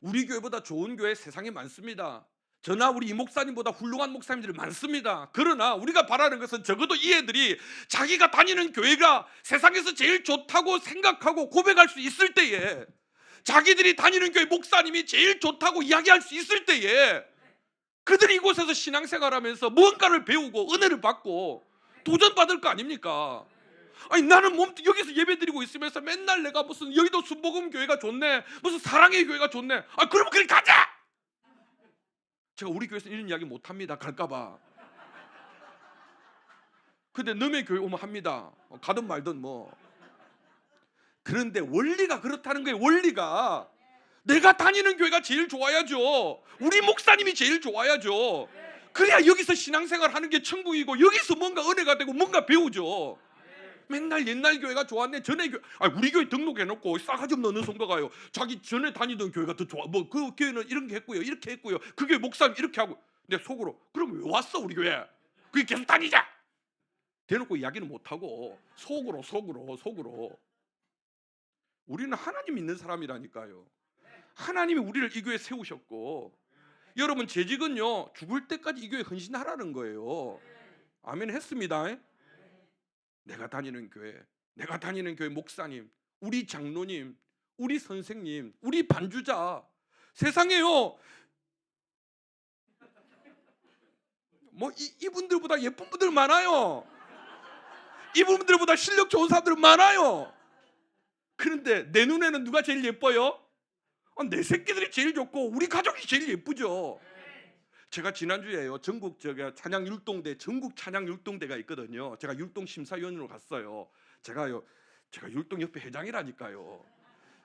우리 교회보다 좋은 교회 세상에 많습니다. 저나 우리 이 목사님보다 훌륭한 목사님들이 많습니다. 그러나 우리가 바라는 것은 적어도 이 애들이 자기가 다니는 교회가 세상에서 제일 좋다고 생각하고 고백할 수 있을 때에, 자기들이 다니는 교회 목사님이 제일 좋다고 이야기할 수 있을 때에 그들이 이곳에서 신앙생활하면서 무언가를 배우고 은혜를 받고 도전받을 거 아닙니까? 아니, 나는 여기서 예배드리고 있으면서 맨날 내가 무슨 여의도 순복음 교회가 좋네, 무슨 사랑의 교회가 좋네. 그러면 그래 가자. 제가 우리 교회에서 이런 이야기 못합니다. 갈까봐. 근데 너네 교회 오면 합니다. 가든 말든 뭐. 그런데 원리가 그렇다는 거예요. 원리가 내가 다니는 교회가 제일 좋아야죠. 우리 목사님이 제일 좋아야죠. 그래야 여기서 신앙생활 하는 게 천국이고 여기서 뭔가 은혜가 되고 뭔가 배우죠. 맨날 옛날 교회가 좋았네, 전에 교회, 우리 교회 등록해놓고 싸가지 없는 어느 성도가요, 자기 전에 다니던 교회가 더 좋아, 뭐 그 교회는 이런 게 했고요, 이렇게 했고요, 그 교회 목사님 이렇게 하고. 근데 속으로 그럼 왜 왔어 우리 교회? 그게 계속 다니자. 대놓고 이야기는 못하고 속으로 우리는 하나님 믿는 사람이라니까요. 하나님이 우리를 이 교회에 세우셨고, 여러분 재직은요 죽을 때까지 이 교회에 헌신하라는 거예요. 아멘 했습니다. 내가 다니는 교회 목사님, 우리 장로님, 우리 선생님, 우리 반주자, 세상에요 뭐 이분들보다 예쁜 분들 많아요. 이분들보다 실력 좋은 사람들 많아요. 그런데 내 눈에는 누가 제일 예뻐요? 내 새끼들이 제일 좋고 우리 가족이 제일 예쁘죠. 제가 지난주에요 전국 찬양 율동대, 전국 찬양 율동대가 있거든요. 제가 율동 심사위원으로 갔어요. 제가 율동협회 회장이라니까요.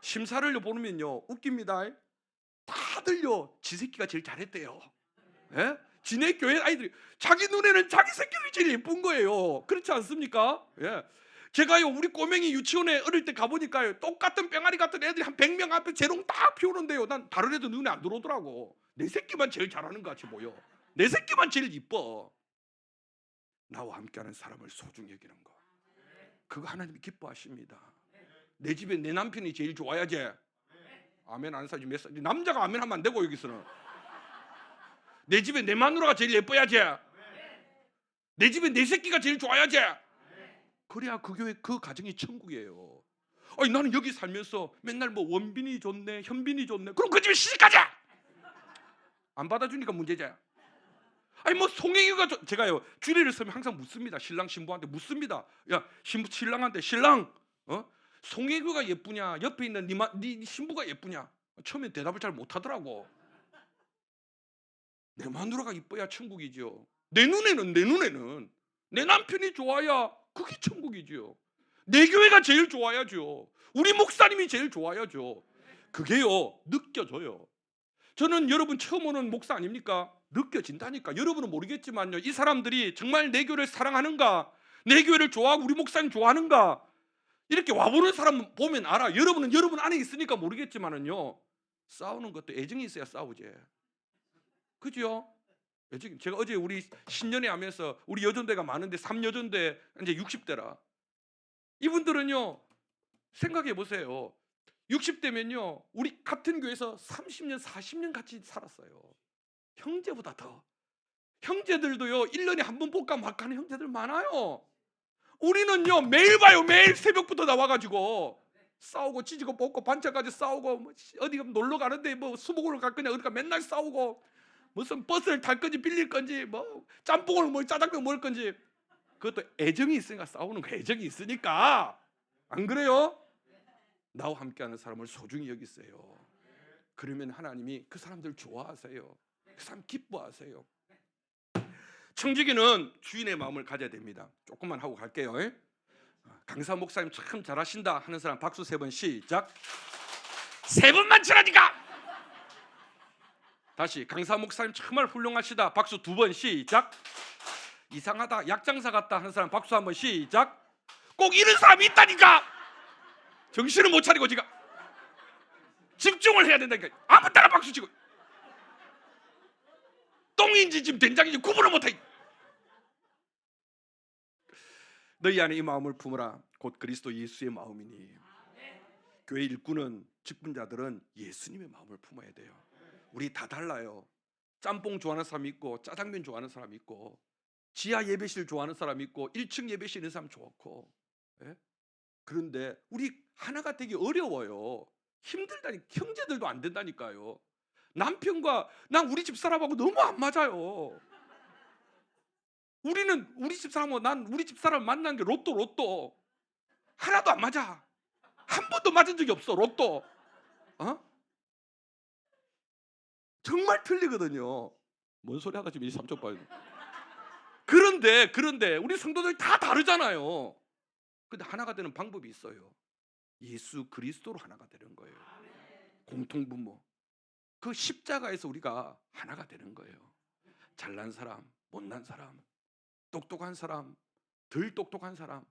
심사를 보면요 웃깁니다. 다들요 지 새끼가 제일 잘했대요. 예? 지네 교회 아이들이 자기 눈에는 자기 새끼들이 제일 예쁜 거예요. 그렇지 않습니까? 예. 제가요 우리 꼬맹이 유치원에 어릴 때 가보니까요 똑같은 뺑아리 같은 애들이 한 100명 앞에 재롱 딱 피우는데요, 난 다른 애들 눈에 안 들어오더라고. 내 새끼만 제일 잘하는 것 같이 보여. 내 새끼만 제일 이뻐. 나와 함께하는 사람을 소중히 여기는 거, 그거 하나님이 기뻐하십니다. 내 집에 내 남편이 제일 좋아야지. 아멘 안 사지 몇 살? 남자가 아멘 하면 안 되고, 여기서는 내 집에 내 마누라가 제일 예뻐야지. 내 집에 내 새끼가 제일 좋아야지. 그래야 그 교회 그 가정이 천국이에요. 나는 여기 살면서 맨날 뭐 원빈이 좋네, 현빈이 좋네, 그럼 그 집에 시집가자. 안 받아주니까 문제지. 뭐 송혜교가 제가요 주례를 서면 항상 묻습니다. 신랑 신부한테 묻습니다. 야 신랑한테, 신랑 송혜교가 예쁘냐, 옆에 있는 네 신부가 예쁘냐? 처음에 대답을 잘 못하더라고. 내 마누라가 이뻐야 천국이죠. 내 눈에는 내 남편이 좋아야 그게 천국이죠. 내 교회가 제일 좋아야죠. 우리 목사님이 제일 좋아야죠. 그게요 느껴져요. 저는 여러분 처음 오는 목사 아닙니까? 느껴진다니까. 여러분은 모르겠지만요, 이 사람들이 정말 내 교회를 사랑하는가, 내 교회를 좋아하고 우리 목사님 좋아하는가, 이렇게 와보는 사람 보면 알아. 여러분은 여러분 안에 있으니까 모르겠지만은요, 싸우는 것도 애정이 있어야 싸우지. 그죠? 제가 어제 우리 신년회 하면서 우리 여전대가 많은데 3여전대 이제 60대라. 이분들은요 생각해 보세요. 60대면요 우리 같은 교회에서 30년 40년 같이 살았어요. 형제보다 더. 형제들도요 1년에 한 번 볼까 말까 하는 형제들 많아요. 우리는요 매일 봐요. 매일 새벽부터 나와가지고 싸우고 찢고 뽑고 반찬까지 싸우고, 뭐 어디 놀러 가는데 뭐 수목으로 갈 거냐 그러니까 맨날 싸우고, 무슨 버스를 탈 건지 빌릴 건지, 뭐 짬뽕을 뭐 짜장면 먹을 건지. 그것도 애정이 있으니까 싸우는 거. 애정이 있으니까. 안 그래요? 나와 함께하는 사람을 소중히 여기세요. 그러면 하나님이 그 사람들 좋아하세요. 그 사람 기뻐하세요. 청지기는 주인의 마음을 가져야 됩니다. 조금만 하고 갈게요. 강사 목사님 참 잘하신다 하는 사람 박수 3번 시작. 3번만 치라니까. 다시 강사 목사님 정말 훌륭하시다 박수 2번 시작. 이상하다 약장사 같다 하는 사람 박수 1번 시작. 꼭 이런 사람이 있다니까. 정신을 못 차리고 지금 집중을 해야 된다니까. 아무 따라 박수 치고 똥인지 지금 된장인지 구분을 못해. 너희 안에 이 마음을 품으라 곧 그리스도 예수의 마음이니. 교회 일꾼은 직분자들은 예수님의 마음을 품어야 돼요. 우리 다 달라요. 짬뽕 좋아하는 사람이 있고 짜장면 좋아하는 사람이 있고 지하 예배실 좋아하는 사람이 있고 1층 예배실 있는 사람 좋고. 그런데 우리 하나가 되기 어려워요. 힘들다니. 형제들도 안 된다니까요. 남편과 난 우리 집사람하고 너무 안 맞아요. 우리는 우리 집사람하고 난 우리 집사람 만난 게 로또 하나도 안 맞아. 한 번도 맞은 적이 없어. 로또. 정말 틀리거든요. 뭔 소리 하다 지금 이 삼촌 봐요. 그런데 우리 성도들 다 다르잖아요. 근데 하나가 되는 방법이 있어요. 예수 그리스도로 하나가 되는 거예요. 공통분모. 그 십자가에서 우리가 하나가 되는 거예요. 잘난 사람, 못난 사람, 똑똑한 사람, 덜 똑똑한 사람,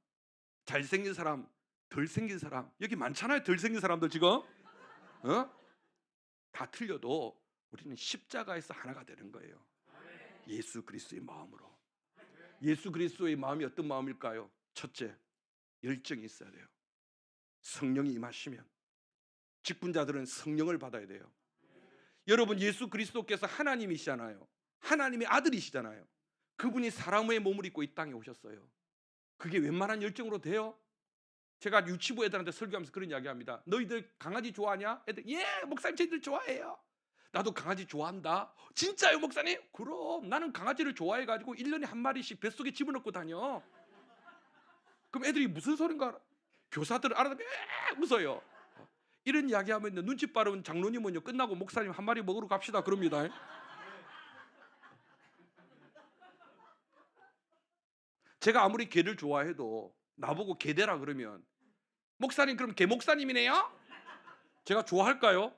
잘생긴 사람, 덜 생긴 사람, 여기 많잖아요. 덜 생긴 사람들 지금 다 틀려도 우리는 십자가에서 하나가 되는 거예요. 예수 그리스도의 마음으로. 예수 그리스도의 마음이 어떤 마음일까요? 첫째, 열정이 있어야 돼요. 성령이 임하시면 직분자들은 성령을 받아야 돼요. 여러분, 예수 그리스도께서 하나님이시잖아요. 하나님의 아들이시잖아요. 그분이 사람의 몸을 입고 이 땅에 오셨어요. 그게 웬만한 열정으로 돼요? 제가 유치부 애들한테 설교하면서 그런 이야기합니다. 너희들 강아지 좋아하냐? 애들, 예, 목사님 저희들 좋아해요. 나도 강아지 좋아한다. 진짜요, 목사님? 그럼 나는 강아지를 좋아해가지고 1년에 한 마리씩 뱃속에 집어넣고 다녀. 그럼 애들이 무슨 소린가? 교사들은 알아듣면 웃어요. 이런 이야기하면 눈치 빠른 장로님은요, 끝나고 목사님 한 마리 먹으러 갑시다 그럽니다. 제가 아무리 개를 좋아해도 나보고 개대라 그러면 목사님 그럼 개 목사님이네요? 제가 좋아할까요?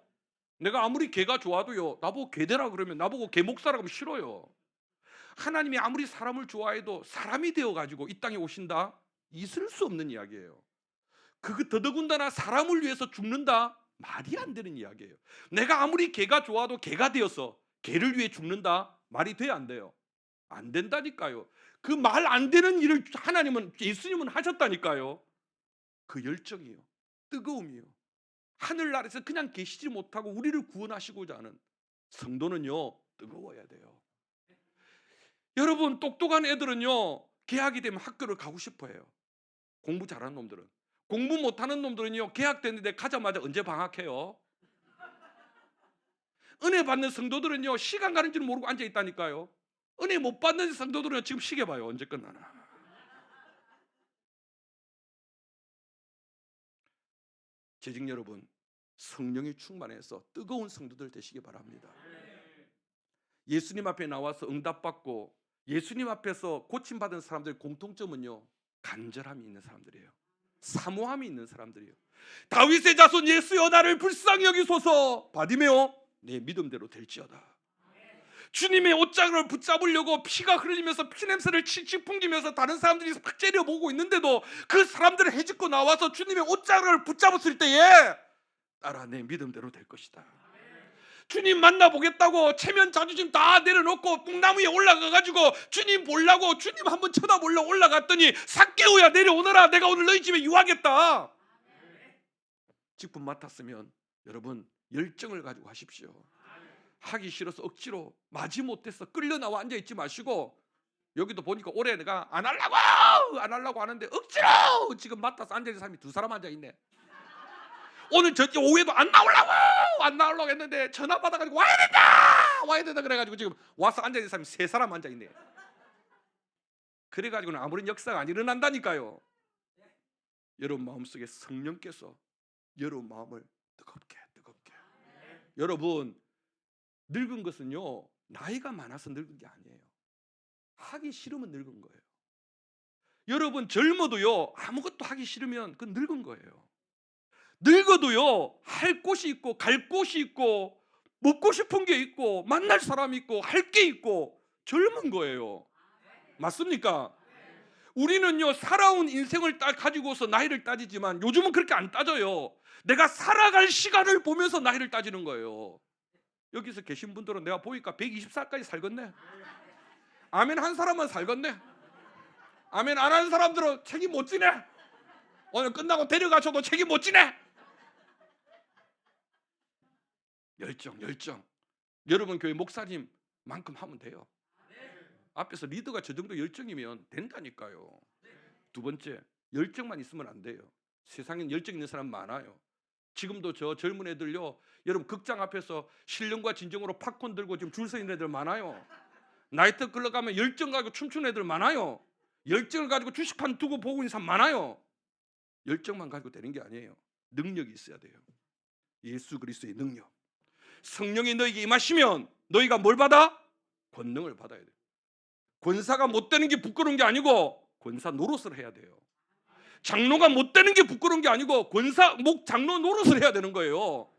내가 아무리 개가 좋아도요, 나보고 개대라 그러면 나보고 개 목사라고 하면 싫어요. 하나님이 아무리 사람을 좋아해도 사람이 되어가지고 이 땅에 오신다? 있을 수 없는 이야기예요. 그거 더더군다나 사람을 위해서 죽는다? 말이 안 되는 이야기예요. 내가 아무리 개가 좋아도 개가 되어서 개를 위해 죽는다? 말이 돼야 안 돼요? 안 된다니까요. 그 말 안 되는 일을 하나님은, 예수님은 하셨다니까요. 그 열정이요, 뜨거움이요, 하늘나라에서 그냥 계시지 못하고 우리를 구원하시고자 하는 성도는요, 뜨거워야 돼요. 여러분, 똑똑한 애들은요, 개학이 되면 학교를 가고 싶어해요. 공부 잘하는 놈들은. 공부 못하는 놈들은요, 개학됐는데 가자마자 언제 방학해요? 은혜 받는 성도들은요, 시간 가는 줄 모르고 앉아 있다니까요. 은혜 못 받는 성도들은 지금 시계 봐요. 언제 끝나나. 재직 여러분, 성령이 충만해서 뜨거운 성도들 되시기 바랍니다. 예수님 앞에 나와서 응답받고 예수님 앞에서 고침받은 사람들의 공통점은요, 간절함이 있는 사람들이에요. 사모함이 있는 사람들이에요. 다윗의 자손 예수여, 나를 불쌍히 여기소서. 바디메오, 내 믿음대로 될지어다. 주님의 옷장을 붙잡으려고 피가 흘리면서 피냄새를 칙칙 풍기면서 다른 사람들이 팍 째려보고 있는데도 그 사람들을 해집고 나와서 주님의 옷장을 붙잡았을 때에 따라 내 믿음대로 될 것이다. 주님 만나보겠다고 체면 자존심 다 내려놓고 뽕나무에 올라가가지고 주님 보려고, 주님 한번 쳐다보려고 올라갔더니 삭개오야 내려오너라, 내가 오늘 너희 집에 유하겠다. 직분 맡았으면 여러분 열정을 가지고 하십시오. 하기 싫어서 억지로 마지못해서 끌려 나와 앉아있지 마시고, 여기도 보니까 올해 내가 안 하려고 하는데 억지로 지금 맡아서 앉아있는 사람이 2사람 앉아있네. 오늘 저 오후에도 안 나오려고 했는데 전화 받아가지고 와야 된다 그래가지고 지금 와서 앉아있는 사람이 3사람 앉아있네. 그래가지고는 아무런 역사가 안 일어난다니까요. 여러분 마음속에 성령께서 여러분 마음을 뜨겁게 여러분, 늙은 것은요, 나이가 많아서 늙은 게 아니에요. 하기 싫으면 늙은 거예요. 여러분 젊어도요, 아무것도 하기 싫으면 그건 늙은 거예요. 늙어도요, 할 곳이 있고 갈 곳이 있고 먹고 싶은 게 있고 만날 사람이 있고 할 게 있고 젊은 거예요. 맞습니까? 우리는요, 살아온 인생을 가지고서 나이를 따지지만 요즘은 그렇게 안 따져요. 내가 살아갈 시간을 보면서 나이를 따지는 거예요. 여기서 계신 분들은 내가 보니까 120살까지 살겠네. 아멘 한 사람만 살겠네. 아멘 안 하는 사람들은 책임 못 지네. 오늘 끝나고 데려가셔도 책임 못 지네. 열정. 여러분 교회 목사님만큼 하면 돼요. 앞에서 리더가 저 정도 열정이면 된다니까요. 두 번째, 열정만 있으면 안 돼요. 세상엔 열정 있는 사람 많아요. 지금도 저 젊은 애들요, 여러분 극장 앞에서 신령과 진정으로 팝콘 들고 지금 줄 서 있는 애들 많아요. 나이트 클럽 가면 열정 가지고 춤추는 애들 많아요. 열정을 가지고 주식판 두고 보고 있는 사람 많아요. 열정만 가지고 되는 게 아니에요. 능력이 있어야 돼요. 예수 그리스도의 능력. 성령이 너에게 임하시면 너희가 뭘 받아? 권능을 받아야 돼요. 권사가 못 되는 게 부끄러운 게 아니고 권사 노릇을 해야 돼요. 장로가 못 되는 게 부끄러운 게 아니고 장로 노릇을 해야 되는 거예요.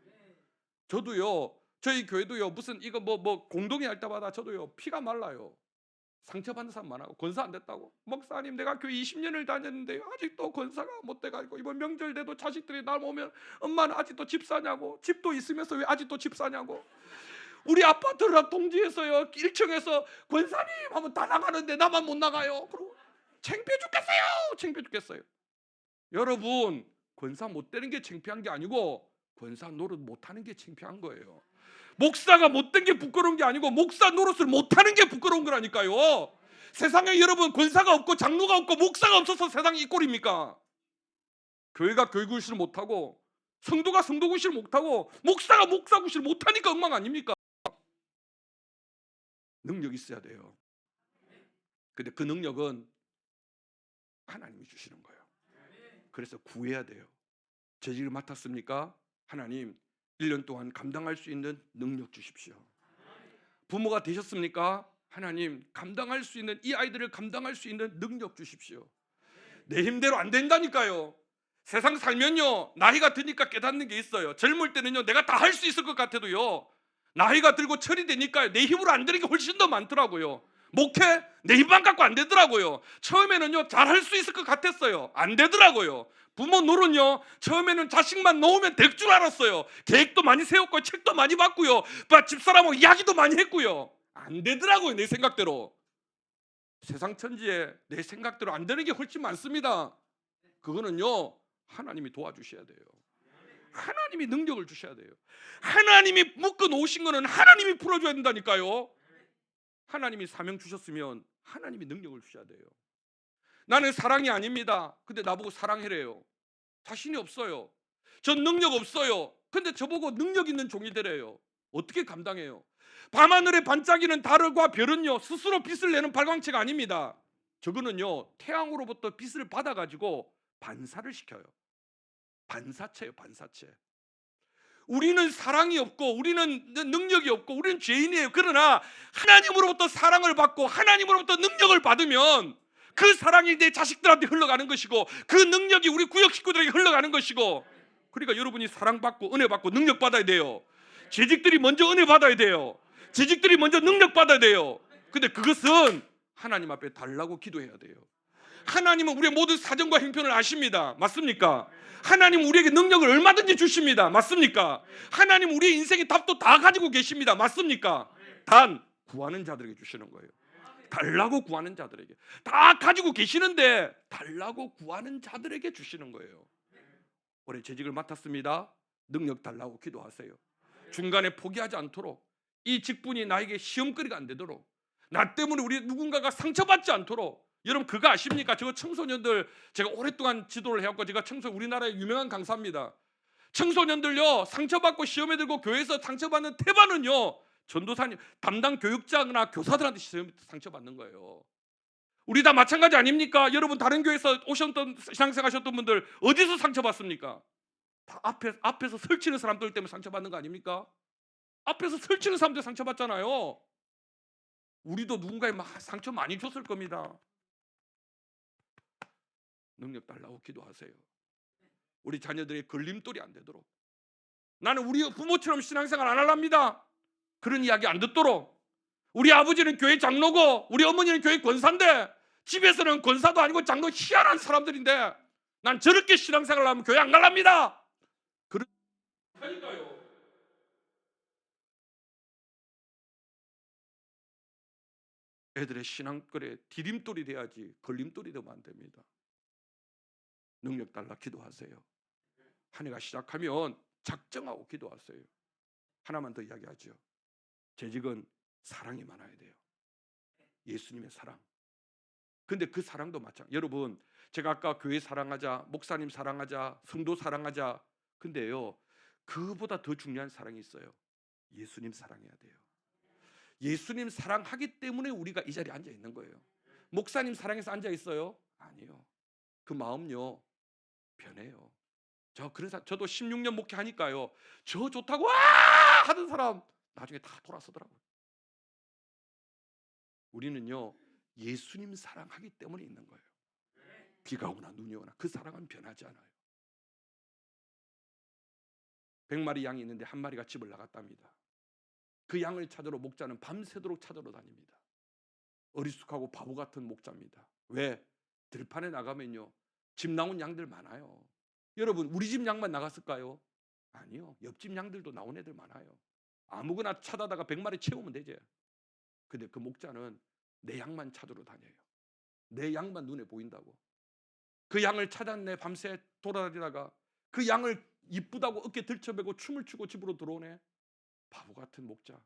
저도요, 저희 교회도요, 무슨 이거 뭐 공동회 할 때마다 저도요 피가 말라요. 상처받는 사람 많아요. 권사 안 됐다고. 목사님, 내가 교회 20년을 다녔는데 아직도 권사가 못 돼가지고 이번 명절 때도 자식들이 날 오면 엄마는 아직도 집 사냐고. 집도 있으면서 왜 아직도 집 사냐고. 우리 아파트를 동지에서요 1층에서 권사님 하면 다 나가는데 나만 못 나가요. 그리고 창피해 죽겠어요. 창피해 죽겠어요. 여러분, 권사 못 되는 게 창피한 게 아니고 권사 노릇 못하는 게 창피한 거예요. 목사가 못된 게 부끄러운 게 아니고 목사 노릇을 못하는 게 부끄러운 거라니까요. 세상에 여러분, 권사가 없고 장로가 없고 목사가 없어서 세상이 이 꼴입니까? 교회가 교회 구실을 못하고 성도가 성도 구실을 못하고 목사가 목사 구실을 못하니까 엉망 아닙니까? 능력이 있어야 돼요. 근데 그 능력은 하나님이 주시는 거예요. 그래서 구해야 돼요. 재직을 맡았습니까? 하나님 1년 동안 감당할 수 있는 능력 주십시오. 부모가 되셨습니까? 하나님 감당할 수 있는, 이 아이들을 감당할 수 있는 능력 주십시오. 내 힘대로 안 된다니까요. 세상 살면요 나이가 드니까 깨닫는 게 있어요. 젊을 때는요 내가 다 할 수 있을 것 같아도요 나이가 들고 철이 되니까요 내 힘으로 안 되는 게 훨씬 더 많더라고요. 목회 내 힘만 갖고 안 되더라고요. 처음에는요 잘할 수 있을 것 같았어요. 안 되더라고요. 부모 노릇요 처음에는 자식만 놓으면 될 줄 알았어요. 계획도 많이 세웠고 책도 많이 봤고요 집사람하고 이야기도 많이 했고요. 안 되더라고요. 내 생각대로. 세상 천지에 내 생각대로 안 되는 게 훨씬 많습니다. 그거는요 하나님이 도와주셔야 돼요. 하나님이 능력을 주셔야 돼요. 하나님이 묶어 놓으신 거는 하나님이 풀어줘야 된다니까요. 하나님이 사명 주셨으면 하나님이 능력을 주셔야 돼요. 나는 사랑이 아닙니다. 근데 나보고 사랑해래요. 자신이 없어요. 전 능력 없어요. 근데 저보고 능력 있는 종이 되래요. 어떻게 감당해요? 밤하늘에 반짝이는 달과 별은요 스스로 빛을 내는 발광체가 아닙니다. 저거는요 태양으로부터 빛을 받아가지고 반사를 시켜요. 반사체예요. 반사체. 우리는 사랑이 없고 우리는 능력이 없고 우리는 죄인이에요. 그러나 하나님으로부터 사랑을 받고 하나님으로부터 능력을 받으면 그 사랑이 내 자식들한테 흘러가는 것이고 그 능력이 우리 구역 식구들에게 흘러가는 것이고, 그러니까 여러분이 사랑받고 은혜 받고 능력 받아야 돼요. 재직들이 먼저 은혜 받아야 돼요. 재직들이 먼저 능력 받아야 돼요. 근데 그것은 하나님 앞에 달라고 기도해야 돼요. 하나님은 우리의 모든 사정과 형편을 아십니다. 맞습니까? 하나님은 우리에게 능력을 얼마든지 주십니다. 맞습니까? 하나님은 우리의 인생의 답도 다 가지고 계십니다. 맞습니까? 단 구하는 자들에게 주시는 거예요. 달라고 구하는 자들에게. 다 가지고 계시는데 달라고 구하는 자들에게 주시는 거예요. 올해 재직을 맡았습니다. 능력 달라고 기도하세요. 중간에 포기하지 않도록, 이 직분이 나에게 시험거리가 안 되도록, 나 때문에 우리 누군가가 상처받지 않도록. 여러분 그거 아십니까? 저 청소년들 제가 오랫동안 지도를 해왔고, 제가 우리나라의 유명한 강사입니다. 청소년들요 상처받고 시험에 들고 교회에서 상처받는 태반은요 전도사님 담당 교육자나 교사들한테 시험 상처받는 거예요. 우리 다 마찬가지 아닙니까? 여러분 다른 교회에서 오셨던 신앙생활 하셨던 분들 어디서 상처받습니까? 다 앞에서 설치는 사람들 때문에 상처받는 거 아닙니까? 앞에서 설치는 사람들 상처받잖아요. 우리도 누군가에 상처 많이 줬을 겁니다. 능력 달라고 기도하세요. 우리 자녀들의 걸림돌이 안 되도록. 나는 우리 부모처럼 신앙생활 안 하랍니다. 그런 이야기 안 듣도록. 우리 아버지는 교회 장로고 우리 어머니는 교회 권사인데 집에서는 권사도 아니고 장로, 희한한 사람들인데 난 저렇게 신앙생활을 하면 교회 안 갈랍니다. 그러니까요. 애들의 신앙거리에 디딤돌이 돼야지 걸림돌이 되면 안 됩니다. 능력 달라 기도하세요. 한 해가 시작하면 작정하고 기도하세요. 하나만 더 이야기하죠. 재직은 사랑이 많아야 돼요. 예수님의 사랑. 근데 그 사랑도 마찬가지. 여러분 제가 아까 교회 사랑하자, 목사님 사랑하자, 성도 사랑하자. 근데요 그보다 더 중요한 사랑이 있어요. 예수님 사랑해야 돼요. 예수님 사랑하기 때문에 우리가 이 자리에 앉아 있는 거예요. 목사님 사랑해서 앉아 있어요? 아니요. 그 마음요 변해요. 저도 16년 목회하니까요. 저 좋다고 와 하던 사람 나중에 다 돌아서더라고요. 우리는요 예수님 사랑하기 때문에 있는 거예요. 비가 오나 눈이 오나 그 사랑은 변하지 않아요. 100마리 양이 있는데 한 마리가 집을 나갔답니다. 그 양을 찾으러 목자는 밤새도록 찾으러 다닙니다. 어리숙하고 바보 같은 목자입니다. 왜? 들판에 나가면요, 집 나온 양들 많아요. 여러분, 우리 집 양만 나갔을까요? 아니요. 옆집 양들도 나온 애들 많아요. 아무거나 찾아다가 100마리 채우면 되지. 근데 그 목자는 내 양만 찾으러 다녀요. 내 양만 눈에 보인다고. 그 양을 찾았네. 밤새 돌아다니다가 그 양을 이쁘다고 어깨 들쳐매고 춤을 추고 집으로 들어오네. 바보 같은 목자.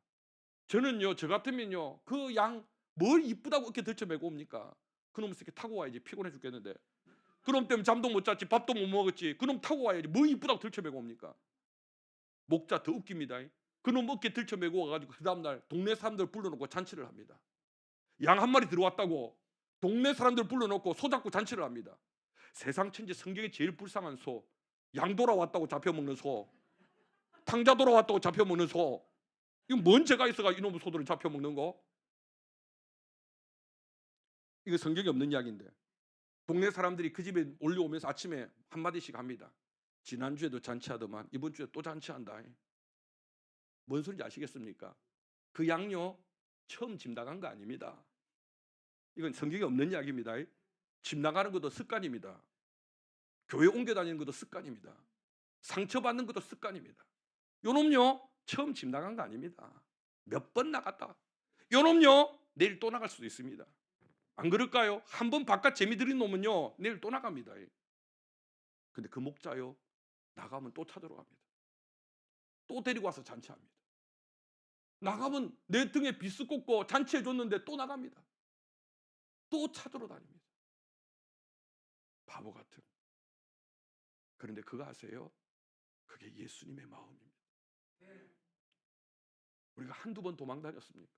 저는요, 저 같으면요, 그 양 뭘 이쁘다고 어깨 들쳐매고 옵니까? 그놈 새끼 타고 와야지. 피곤해 죽겠는데. 그놈 때문에 잠도 못 잤지, 밥도 못 먹었지. 그놈 타고 와야지. 뭐 이쁘다고 들쳐매고 옵니까? 목자 더 웃깁니다. 그놈 어깨 들쳐매고 와가지고 그 다음날 동네 사람들 불러놓고 잔치를 합니다. 양 한 마리 들어왔다고 동네 사람들 불러놓고 소 잡고 잔치를 합니다. 세상 천지 성경에 제일 불쌍한 소, 양 돌아왔다고 잡혀먹는 소, 탕자 돌아왔다고 잡혀먹는 소. 이거 뭔 죄가 있어가 이놈의 소들을 잡혀먹는 거? 이거 성경에 없는 이야기인데 동네 사람들이 그 집에 올려오면서 아침에 한마디씩 합니다. 지난주에도 잔치하더만 이번 주에 또 잔치한다. 뭔 소리인지 아시겠습니까? 그 양요, 처음 집 나간 거 아닙니다. 이건 성경에 없는 이야기입니다. 집 나가는 것도 습관입니다. 교회 옮겨 다니는 것도 습관입니다. 상처받는 것도 습관입니다. 요놈요, 처음 집 나간 거 아닙니다. 몇 번 나갔다. 요놈요, 내일 또 나갈 수도 있습니다. 안 그럴까요? 한 번 바깥 재미 들인 놈은요, 내일 또 나갑니다. 근데 그 목자요, 나가면 또 찾으러 갑니다. 또 데리고 와서 잔치합니다. 나가면 내 등에 비스 꽂고 잔치해 줬는데 또 나갑니다. 또 찾으러 다닙니다. 바보 같은. 그런데 그거 아세요? 그게 예수님의 마음입니다. 우리가 한두 번 도망 다녔습니까?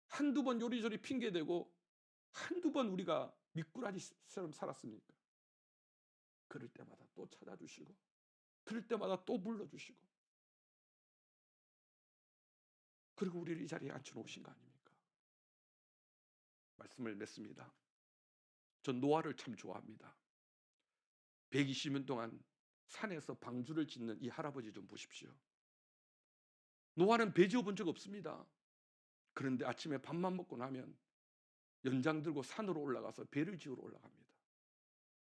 한두 번 요리조리 핑계대고 한두 번 우리가 미꾸라지처럼 살았습니까? 그럴 때마다 또 찾아주시고 그럴 때마다 또 불러주시고 그리고 우리를 이 자리에 앉혀놓으신 거 아닙니까? 말씀을 맺습니다. 전 노아를 참 좋아합니다. 120년 동안 산에서 방주를 짓는 이 할아버지 좀 보십시오. 노아는 배 지어본 적 없습니다. 그런데 아침에 밥만 먹고 나면 연장 들고 산으로 올라가서 배를 지으러 올라갑니다.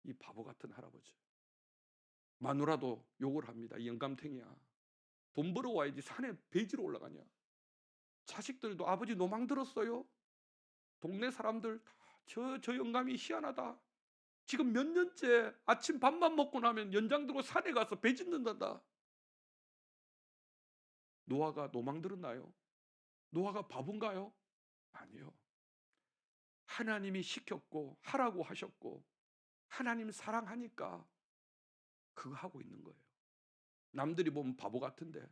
이 바보 같은 할아버지. 마누라도 욕을 합니다. 이 영감탱이야. 돈 벌어와야지 산에 배 지러 올라가냐. 자식들도 아버지 노망 들었어요. 동네 사람들 다 저 영감이 희한하다. 지금 몇 년째 아침 밥만 먹고 나면 연장 들고 산에 가서 배 짓는단다. 노아가 노망 들었나요? 노아가 바본가요? 아니요. 하나님이 시켰고 하라고 하셨고 하나님 사랑하니까 그거 하고 있는 거예요. 남들이 보면 바보 같은데,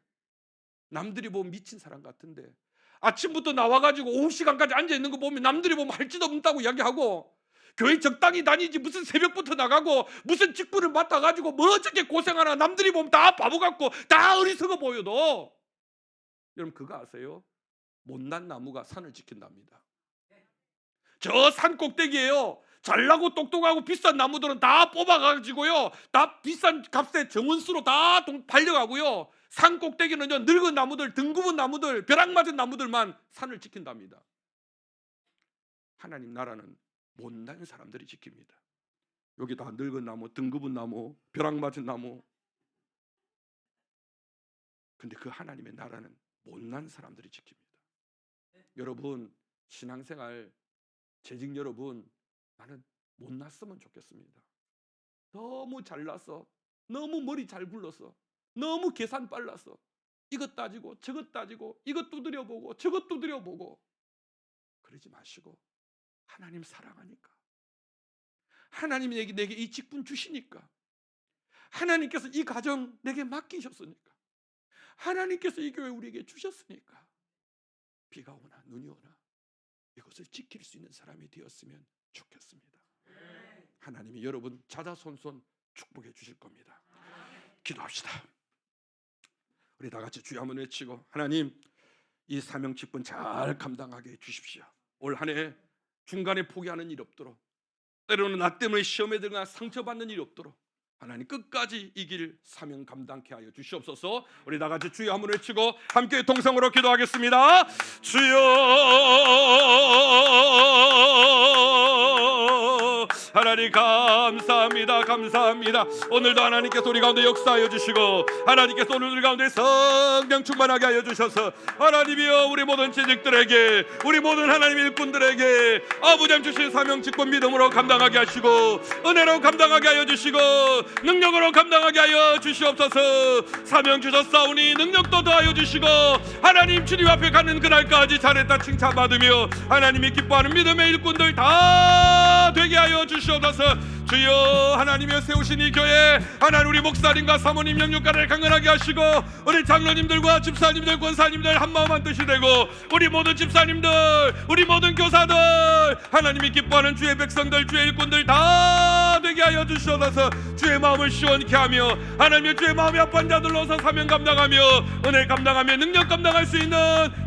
남들이 보면 미친 사람 같은데, 아침부터 나와가지고 오후 시간까지 앉아있는 거 보면 남들이 보면 할 짓 없다고 이야기하고 교회 적당히 다니지 무슨 새벽부터 나가고 무슨 직분을 맡아가지고 뭐 어떻게 고생하나. 남들이 보면 다 바보 같고 다 어리석어 보여도 여러분 그거 아세요? 못난 나무가 산을 지킨답니다. 저 산 꼭대기에요, 잘나고 똑똑하고 비싼 나무들은 다 뽑아가지고요, 다 비싼 값에 정원수로 다 팔려가고요, 산 꼭대기는요 늙은 나무들, 등굽은 나무들, 벼락 맞은 나무들만 산을 지킨답니다. 하나님 나라는 못난 사람들이 지킵니다. 여기 다 늙은 나무, 등굽은 나무, 벼락 맞은 나무. 근데 그 하나님의 나라는 못난 사람들이 지킵니다. 여러분 신앙생활, 재직 여러분, 나는 못났으면 좋겠습니다. 너무 잘나서, 너무 머리 잘 굴러서, 너무 계산 빨라서 이것 따지고 저것 따지고 이것 두드려보고 저것 두드려보고 그러지 마시고 하나님 사랑하니까, 하나님이 내게 이 직분 주시니까, 하나님께서 이 가정 내게 맡기셨으니까, 하나님께서 이 교회 우리에게 주셨으니까 비가 오나 눈이 오나 이것을 지킬 수 있는 사람이 되었으면 좋겠습니다. 하나님이 여러분 자자손손 축복해 주실 겁니다. 기도합시다. 우리 다 같이 주여 한번 외치고, 하나님 이 사명 직분 잘 감당하게 해 주십시오. 올 한 해 중간에 포기하는 일 없도록, 때로는 나 때문에 시험에 들어가 상처받는 일이 없도록 하나님 끝까지 이 길 사명 감당케 하여 주시옵소서. 우리 다 같이 주여 한번 외치고 함께 동성으로 기도하겠습니다. 주여, 하나님 감사합니다. 감사합니다. 오늘도 하나님께서 우리 가운데 역사하여 주시고 하나님께서 오늘 우리 가운데 성령 충만하게 하여 주셔서 하나님이여 우리 모든 재직들에게 우리 모든 하나님 일꾼들에게 아버지 주신 사명 직분 믿음으로 감당하게 하시고 은혜로 감당하게 하여 주시고 능력으로 감당하게 하여 주시옵소서. 사명 주셨사오니 능력도 더하여 주시고 하나님 주님 앞에 가는 그날까지 잘했다 칭찬받으며 하나님이 기뻐하는 믿음의 일꾼들 다 되게 하여 주시옵소서. 주여 하나님이 세우신 이 교회 하나님 우리 목사님과 사모님 영육가를 강건하게 하시고 우리 장로님들과 집사님들 권사님들 한마음 한뜻이 되고 우리 모든 집사님들 우리 모든 교사들 하나님이 기뻐하는 주의 백성들 주의 일꾼들 다 되게 하여 주시옵소서. 주의 마음을 시원케 하며 하나님의 주의 마음이 아픈 자들로서 사명 감당하며 은혜 감당하며 능력 감당할 수 있는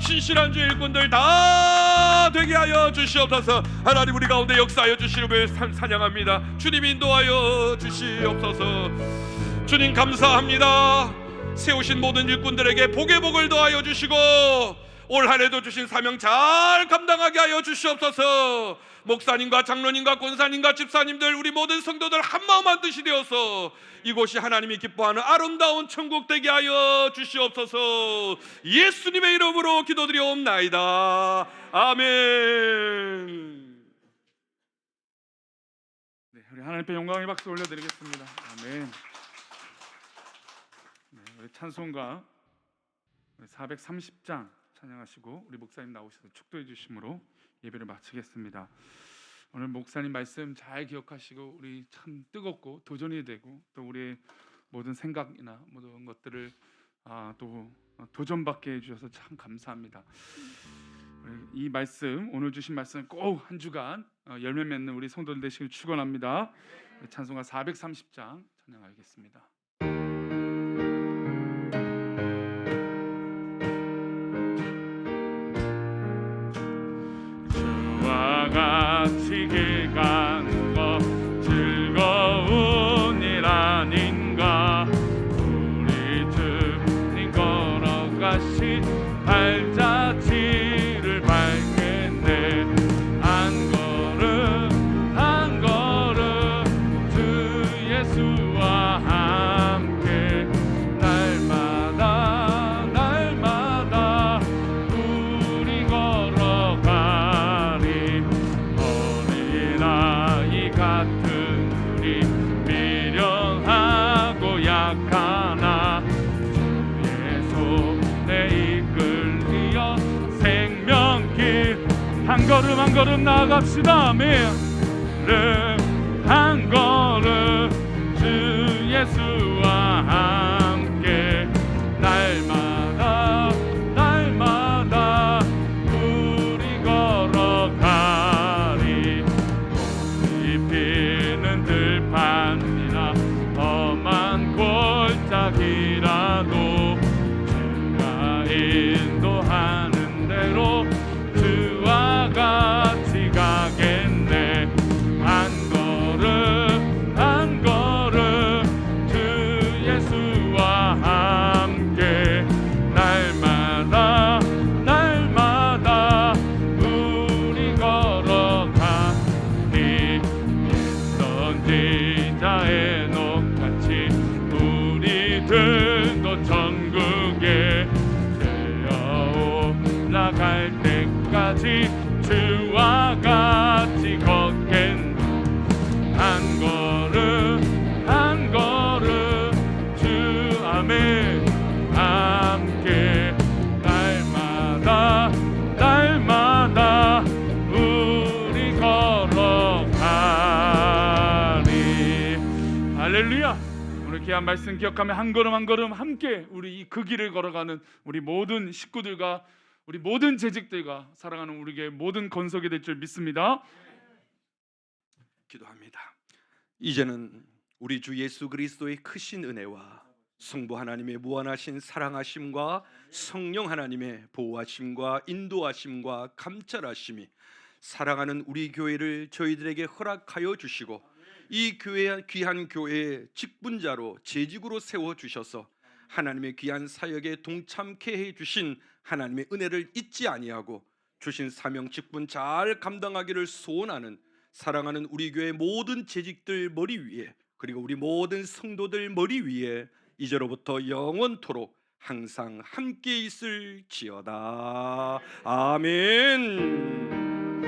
신실한 주의 일꾼들 다 되게 하여 주시옵소서. 하나님 우리 가운데 역사하여 주시름을 찬양합니다. 주님 인도하여 주시옵소서. 주님 감사합니다. 세우신 모든 일꾼들에게 복의 복을 더하여 주시고 올 한해도 주신 사명 잘 감당하게 하여 주시옵소서. 목사님과 장로님과 권사님과 집사님들 우리 모든 성도들 한마음 한뜻이 되어서 이곳이 하나님이 기뻐하는 아름다운 천국 되게 하여 주시옵소서. 예수님의 이름으로 기도드리옵나이다. 아멘. 네, 우리 하나님께 영광의 박수 올려드리겠습니다. 아멘. 네, 우리 찬송가 430장 찬양하시고 우리 목사님 나오셔서 축도해 주심으로 예배를 마치겠습니다. 오늘 목사님 말씀 잘 기억하시고 우리 참 뜨겁고 도전이 되고 또 우리의 모든 생각이나 모든 것들을 또 도전받게 해주셔서 참 감사합니다. 이 말씀 오늘 주신 말씀 꼭 한 주간 열매 맺는 우리 성도들 되시길 축원합니다. 찬송가 430장 찬양하겠습니다. 주와 같이 길 가는 것 즐거운 일 아닌가. 우리 주님 걸어가신 발자취를 밟겠네. 한 걸음 한 걸음 주 예수와 함께 날마다 날마다 우리 걸어가리. 어린아이 같은 우리 미련하고 약하나 주의 손에 이끌리어 생명길 한 걸음 한 걸음 나아갑시다. 아멘. 한 걸음 주 예수와 함께 날마다 날마다 우리 걸어가리. 꽃이 피는 들판이나 험한 골짜기라도 주가 인도하는 대로 주와 같이 가겠네. 한 걸음 한 걸음 주 예수와 함께 날마다 날마다 우리 걸어가니. 선지자의 녹같이 우리들도 천국에 되어 올라갈 때까지 주와 같이 걷겠네. 한 걸음 한 걸음 주 아멘 함께 날마다 날마다 우리 걸어가리. 할렐루야. 오늘 귀한 말씀 기억하며 한 걸음 한 걸음 함께 우리 그 길을 걸어가는 우리 모든 식구들과 우리 모든 재직들과 사랑하는 우리에게 모든 건석이 될 줄 믿습니다. 기도합니다. 이제는 우리 주 예수 그리스도의 크신 은혜와 성부 하나님의 무한하신 사랑하심과 성령 하나님의 보호하심과 인도하심과 감찰하심이 사랑하는 우리 교회를 저희들에게 허락하여 주시고 이 교회 귀한 교회의 직분자로 재직으로 세워 주셔서 하나님의 귀한 사역에 동참케 해 주신 하나님의 은혜를 잊지 아니하고 주신 사명 직분 잘 감당하기를 소원하는 사랑하는 우리 교회 모든 재직들 머리 위에, 그리고 우리 모든 성도들 머리 위에 이제로부터 영원토록 항상 함께 있을지어다. 아멘.